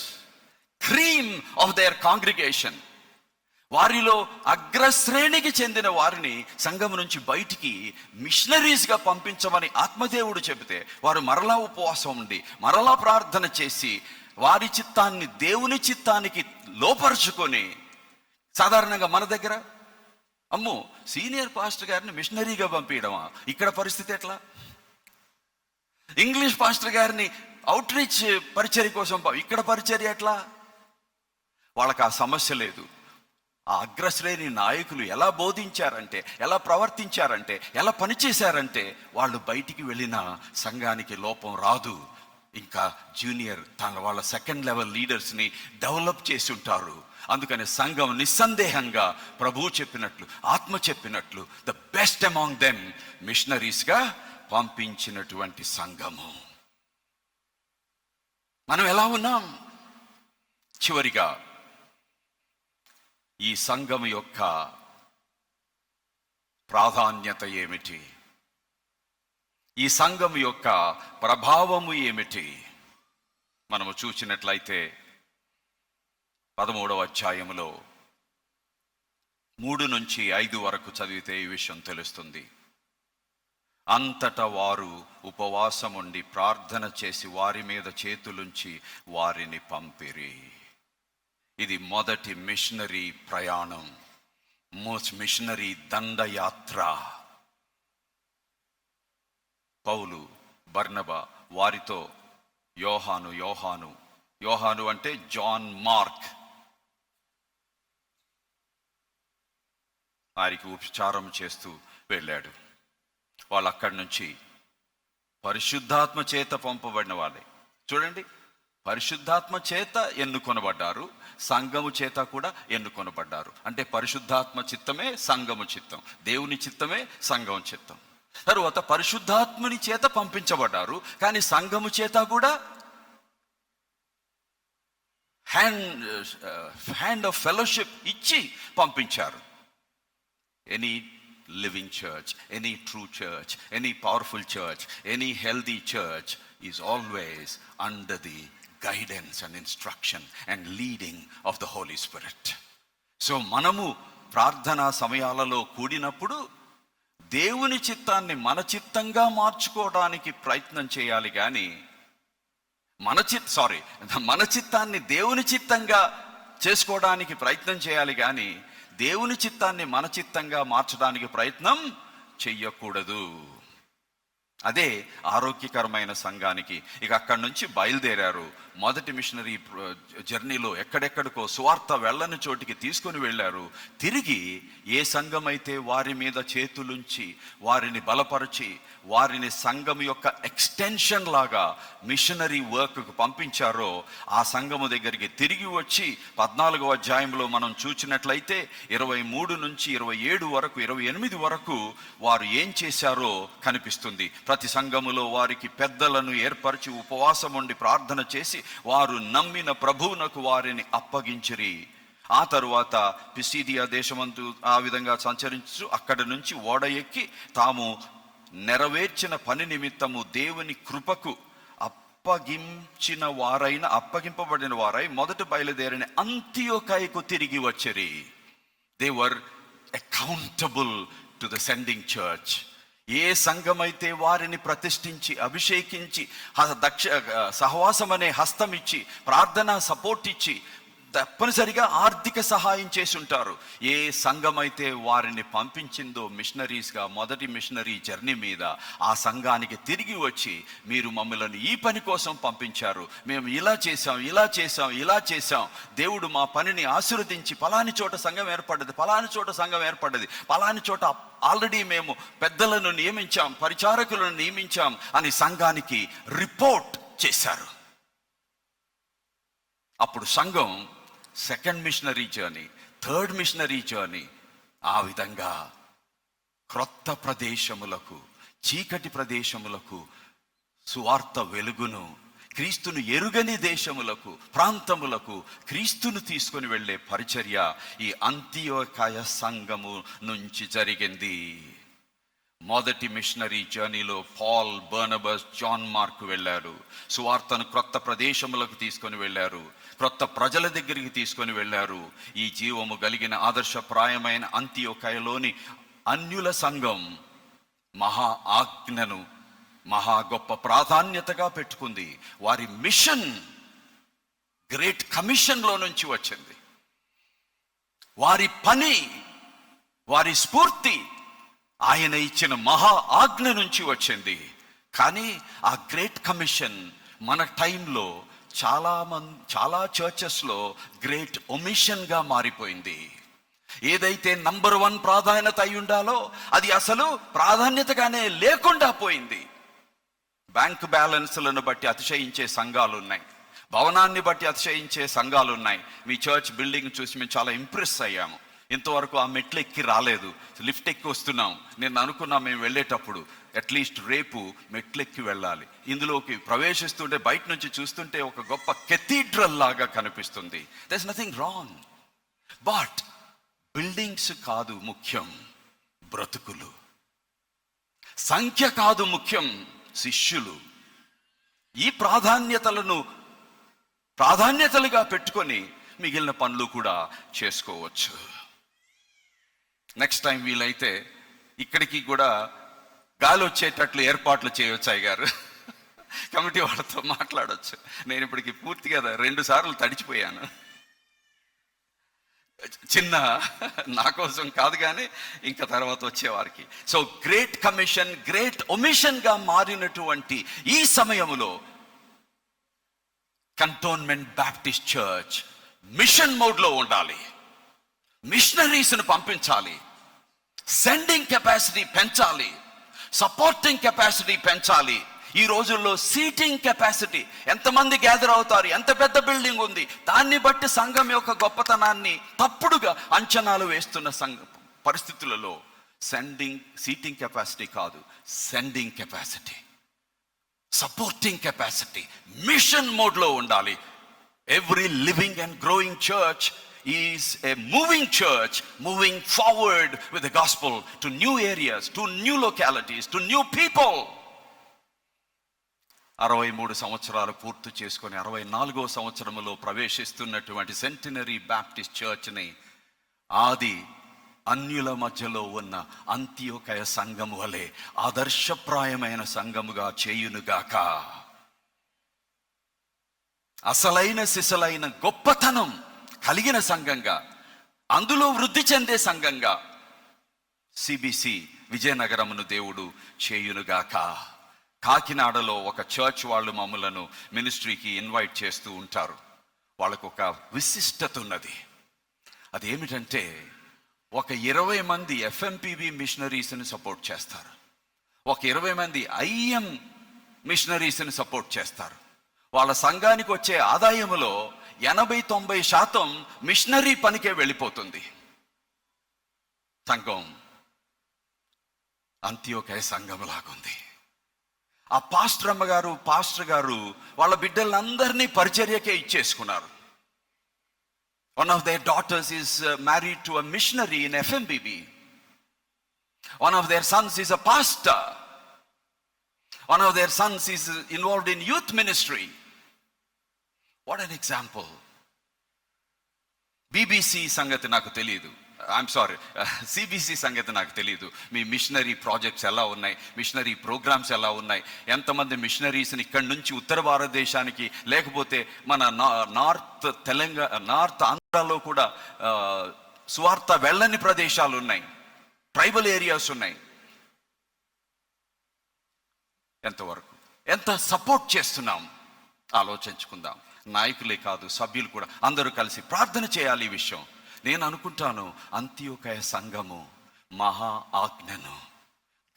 cream of their congregation. వారిలో అగ్రశ్రేణికి చెందిన వారిని సంఘం నుంచి బయటికి మిషనరీస్గా పంపించమని ఆత్మదేవుడు చెబితే వారు మరలా ఉపవాసం ఉండి మరలా ప్రార్థన చేసి వారి చిత్తాన్ని దేవుని చిత్తానికి లోపరుచుకొని, సాధారణంగా మన దగ్గర అమ్మో, సీనియర్ పాస్టర్ గారిని మిషనరీగా పంపించడమా? ఇక్కడ పరిస్థితి ఎట్లా? ఇంగ్లీష్ పాస్టర్ గారిని అవుట్ రీచ్ పరిచర్య కోసం ఇక్కడ పరిచర్య ఎట్లా? వాళ్ళకి ఆ సమస్య లేదు. ఆ అగ్రశ్రేణి నాయకులు ఎలా బోధించారంటే, ఎలా ప్రవర్తించారంటే, ఎలా పనిచేశారంటే వాళ్ళు బయటికి వెళ్ళిన సంఘానికి లోపం రాదు. ఇంకా జూనియర్ వాళ్ళ సెకండ్ లెవెల్ లీడర్స్ని డెవలప్ చేసి ఉంటారు. అందుకని సంఘం నిస్సందేహంగా ప్రభువు చెప్పినట్లు, ఆత్మ చెప్పినట్లు ద బెస్ట్ అమాంగ్ దెమ్ మిషనరీస్గా పంపించినటువంటి సంఘము. మనం ఎలా ఉన్నాం? చివరిగా ఈ సంఘం యొక్క ప్రాధాన్యత ఏమిటి? ఈ సంఘం యొక్క ప్రభావము ఏమిటి? మనము చూసినట్లయితే 13వ అధ్యాయములో 3 నుంచి 5 వరకు చదివితే ఈ విషయం తెలుస్తుంది. అంతటా వారు ఉపవాసముండి ప్రార్థన చేసి వారి మీద చేతులుంచి వారిని పంపిరి. ఇది మొదటి మిషనరీ ప్రయాణం, మిషనరీ దండయాత్ర. పౌలు, బర్నబా వారితో యోహాను అంటే జాన్ మార్క్, వారికి ఉపచారం చేస్తూ వెళ్ళాడు. వాళ్ళు అక్కడి నుంచి పరిశుద్ధాత్మ చేత పంపబడిన వాళ్ళే. చూడండి, పరిశుద్ధాత్మ చేత ఎన్నుకొనబడ్డారు, సంఘము చేత కూడా ఎన్నుకొనబడ్డారు. అంటే పరిశుద్ధాత్మ చిత్తమే సంఘము చిత్తం, దేవుని చిత్తమే సంఘం చిత్తం. తరువాత పరిశుద్ధాత్మని చేత పంపించబడ్డారు, కానీ సంఘము చేత కూడా హ్యాండ్ ఆఫ్ ఫెలోషిప్ ఇచ్చి పంపించారు. Any living church, any true church, any powerful church, any healthy church is always under the guidance and instruction and leading of the Holy Spirit. So మనము ప్రార్థనా సమయాలలో కూడినప్పుడు దేవుని చిత్తాన్ని మన చిత్తంగా మార్చుకోవడానికి ప్రయత్నం చేయాలి, కానీ మన చిత్తాన్ని దేవుని చిత్తంగా చేసుకోవడానికి ప్రయత్నం చేయాలి, కానీ దేవుని చిత్తాన్ని మన చిత్తంగా మార్చడానికి ప్రయత్నం చెయ్యకూడదు. అదే ఆరోగ్యకరమైన సంఘానికి. ఇక అక్కడి నుంచి బయలుదేరారు. మొదటి మిషనరీ జర్నీలో ఎక్కడెక్కడికో సువార్త వెళ్ళని చోటికి తీసుకొని వెళ్ళారు. తిరిగి ఏ సంఘం అయితే వారి మీద చేతులుంచి వారిని బలపరిచి వారిని సంఘం యొక్క ఎక్స్టెన్షన్ లాగా మిషనరీ వర్క్కు పంపించారో ఆ సంఘము దగ్గరికి తిరిగి వచ్చి 14వ అధ్యాయంలో మనం చూసినట్లయితే 23 నుంచి 27 వరకు 28 వరకు వారు ఏం చేశారో కనిపిస్తుంది. ప్రతి సంఘములో వారికి పెద్దలను ఏర్పరిచి ఉపవాసం ఉండి ప్రార్థన చేసి వారు నమ్మిన ప్రభువునకు వారిని అప్పగించిరి. ఆ తరువాత పిసిదియా దేశమందు ఆ విధంగా సంచరించు అక్కడి నుంచి ఓడ ఎక్కి తాము నెరవేర్చిన పని నిమిత్తము దేవుని కృపకు అప్పగింపబడిన వారై మొదట బయలుదేరిన అంతియోకయకు తిరిగి వచ్చిరి. They were accountable to the sending church. ఏ సంఘమైతే వారిని ప్రతిష్ఠించి అభిషేకించి సహవాసం అనే హస్తం ఇచ్చి ప్రార్థన సపోర్ట్ ఇచ్చి తప్పనిసరిగా ఆర్థిక సహాయం చేసి ఉంటారు, ఏ సంఘమైతే వారిని పంపించిందో మిషనరీస్గా మొదటి మిషనరీ జర్నీ మీద, ఆ సంఘానికి తిరిగి వచ్చి మీరు మమ్మల్ని ఈ పని కోసం పంపించారు, మేము ఇలా చేసాం, దేవుడు మా పనిని ఆశీర్వదించి పలాని చోట సంఘం ఏర్పడ్డది, పలాని చోట ఆల్రెడీ మేము పెద్దలను నియమించాం, పరిచారకులను నియమించాం అని సంఘానికి రిపోర్ట్ చేశారు. అప్పుడు సంఘం second machinery journey, third machinery journey, ఆ విధంగా క్రొత్త ప్రదేశములకు, చీకటి ప్రదేశములకు సువార్త వెలుగును, క్రీస్తును ఎరుగని దేశములకు, ప్రాంతములకు క్రీస్తును తీసుకొని వెళ్ళే పరిచర్య ఈ అంతియోకయ సంఘము నుంచి జరిగింది. మొదటి మిషనరీ జర్నీలో పాల్, బర్నబస్, జాన్ మార్క్ వెళ్ళారు. సువార్తను క్రొత్త ప్రదేశములకు తీసుకొని వెళ్ళారు, క్రొత్త ప్రజల దగ్గరికి తీసుకొని వెళ్ళారు. ఈ జీవము కలిగిన ఆదర్శప్రాయమైన అంతియోకయలోని అన్యుల సంఘం మహా ఆజ్ఞను మహా గొప్ప ప్రాధాన్యతగా పెట్టుకుంది. వారి మిషన్ గ్రేట్ కమిషన్లో నుంచి వచ్చింది. వారి పని వారి స్ఫూర్తి ఆయన ఇచ్చిన మహా ఆజ్ఞ నుంచి వచ్చింది. కానీ ఆ గ్రేట్ కమిషన్ మన టైంలో చాలా చర్చెస్లో గ్రేట్ ఒమిషన్గా మారిపోయింది. ఏదైతే నంబర్ 1 ప్రాధాన్యత అయి ఉండాలో అది అసలు ప్రాధాన్యతగానే లేకుండా పోయింది. బ్యాంక్ బ్యాలెన్స్లను బట్టి అతిశయించే సంఘాలు ఉన్నాయి, భవనాన్ని బట్టి అతిశయించే సంఘాలు ఉన్నాయి. మీ చర్చ్ బిల్డింగ్ చూసి మేము చాలా ఇంప్రెస్ అయ్యాము. ఇంతవరకు ఆ మెట్లు ఎక్కి రాలేదు, లిఫ్ట్ ఎక్కి వస్తున్నాం. నేను అనుకున్నా మేము వెళ్ళేటప్పుడు అట్లీస్ట్ రేపు మెట్లెక్కి వెళ్ళాలి. ఇందులోకి ప్రవేశిస్తుంటే బయట నుంచి చూస్తుంటే ఒక గొప్ప కెథీడ్రల్ లాగా కనిపిస్తుంది. There is nothing wrong, but buildings కాదు ముఖ్యం, బ్రతుకులు. సంఖ్య కాదు ముఖ్యం, శిష్యులు. ఈ ప్రాధాన్యతలుగా పెట్టుకొని మిగిలిన పనులు కూడా చేసుకోవచ్చు. నెక్స్ట్ టైం వీలైతే ఇక్కడికి కూడా గాలి వచ్చేటట్లు ఏర్పాట్లు చేయవచ్చు. అయ్యగారు కమిటీ వాళ్ళతో మాట్లాడవచ్చు. నేను ఇప్పటికి పూర్తిగా 2 సార్లు తడిచిపోయాను. చిన్న నా కోసం కాదు కానీ ఇంకా తర్వాత వచ్చేవారికి. సో గ్రేట్ కమిషన్ గ్రేట్ ఒమిషన్గా మారినటువంటి ఈ సమయంలో కంటోన్మెంట్ బ్యాప్టిస్ట్ చర్చ్ మిషన్ మోడ్లో ఉండాలి. మిషనరీస్ను పంపించాలి, సెండింగ్ కెపాసిటీ పెంచాలి, సపోర్టింగ్ కెపాసిటీ పెంచాలి. ఈ రోజుల్లో సీటింగ్ కెపాసిటీ, ఎంతమంది గ్యాదర్ అవుతారు, ఎంత పెద్ద బిల్డింగ్ ఉంది, దాన్ని బట్టి సంఘం యొక్క గొప్పతనాన్ని తప్పుడుగా అంచనాలు వేస్తున్న పరిస్థితులలో సీటింగ్ కెపాసిటీ కాదు, sending capacity, supporting capacity, mission మోడ్లో ఉండాలి. Every living and growing church is a moving church, moving forward with the gospel to new areas, to new localities, to new people. 63 సంవత్సరాలు పూర్తి చేసుకొని 64వ సంవత్సరంలో ప్రవేశిస్తున్నటువంటి సెంటినరీ బ్యాప్టిస్ట్ చర్చ్ని ఆది అన్యుల మధ్యలో ఉన్న అంతియోకయ సంఘము వలె ఆదర్శప్రాయమైన సంఘముగా చేయునుగాక. అసలైన సిసలైన గొప్పతనం కలిగిన సంఘంగా, అందులో వృద్ధి చెందే సంఘంగా సిబిసి విజయనగరమును దేవుడు చేయునుగాక. కాకినాడలో ఒక చర్చ్ వాళ్ళు మమ్మలను మినిస్ట్రీకి ఇన్వైట్ చేస్తూ ఉంటారు. వాళ్ళకు ఒక విశిష్టత ఉన్నది. అదేమిటంటే ఒక 20 మంది ఎఫ్ఎంపిబి మిషనరీస్ని సపోర్ట్ చేస్తారు, ఒక 20 మంది ఐఎం మిషనరీస్ని సపోర్ట్ చేస్తారు. వాళ్ళ సంఘానికి వచ్చే ఆదాయములో 80-90% మిషనరీ పనికే వెళ్ళిపోతుంది. సంఘం అంత్యోకయ సంఘం లాగుంది. ఆ పాస్టర్ గారు వాళ్ళ బిడ్డలందరినీ పరిచర్యకే ఇచ్చేసుకున్నారు. One of their daughters is married to a missionary in FMBB. One of their sons is a pastor. One of their sons is involved in youth ministry. What an example. BBC సంగతి నాకు తెలియదు, I'm sorry, CBC సంగతి నాకు తెలియదు. మీ machinery projects ఎలా ఉన్నాయి, machinery programmes ఎలా ఉన్నాయి, ఎంతమంది మిషనరీస్ని ఇక్కడి నుంచి ఉత్తర భారతదేశానికి, లేకపోతే మన నార్త్ ఆంధ్రాలో కూడా సువార్త వెళ్ళని ప్రదేశాలు ఉన్నాయి, ట్రైబల్ ఏరియాస్ ఉన్నాయి. ఎంతవరకు ఎంత సపోర్ట్ చేస్తున్నాం ఆలోచించుకుందాం. నాయకులే కాదు, సభ్యులు కూడా అందరూ కలిసి ప్రార్థన చేయాలి ఈ విషయం. నేను అనుకుంటాను అంత్యోకయ సంఘము మహా ఆజ్ఞను,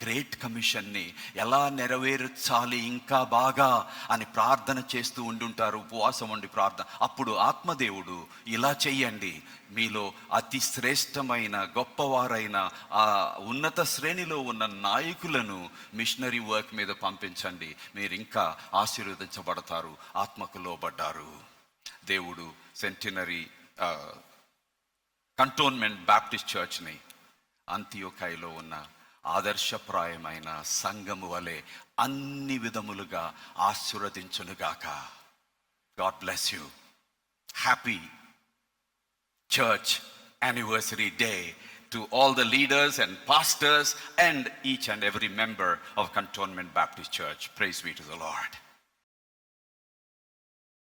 గ్రేట్ కమిషన్ని ఎలా నెరవేర్చాలి ఇంకా బాగా అని ప్రార్థన చేస్తూ ఉండుంటారు, ఉపవాసం ఉండి ప్రార్థన. అప్పుడు ఆత్మదేవుడు ఇలా చెయ్యండి, మీలో అతి శ్రేష్టమైన గొప్పవారైన ఆ ఉన్నత శ్రేణిలో ఉన్న నాయకులను మిషనరీ వర్క్ మీద పంపించండి, మీరు ఇంకా ఆశీర్వదించబడతారు, ఆత్మకు లోబడ్డారు. దేవుడు సెంటినరీ కంటోన్మెంట్ బ్యాప్టిస్ట్ చర్చ్ని అంత్యోకయలో ఉన్న ఆదర్శప్రాయమైన సంఘము వలె అన్ని విధములుగా ఆశీర్వదించునుగాక. God bless you. Happy church anniversary day to all the leaders and pastors and each and every member of Cantonment Baptist Church. Praise be to the Lord.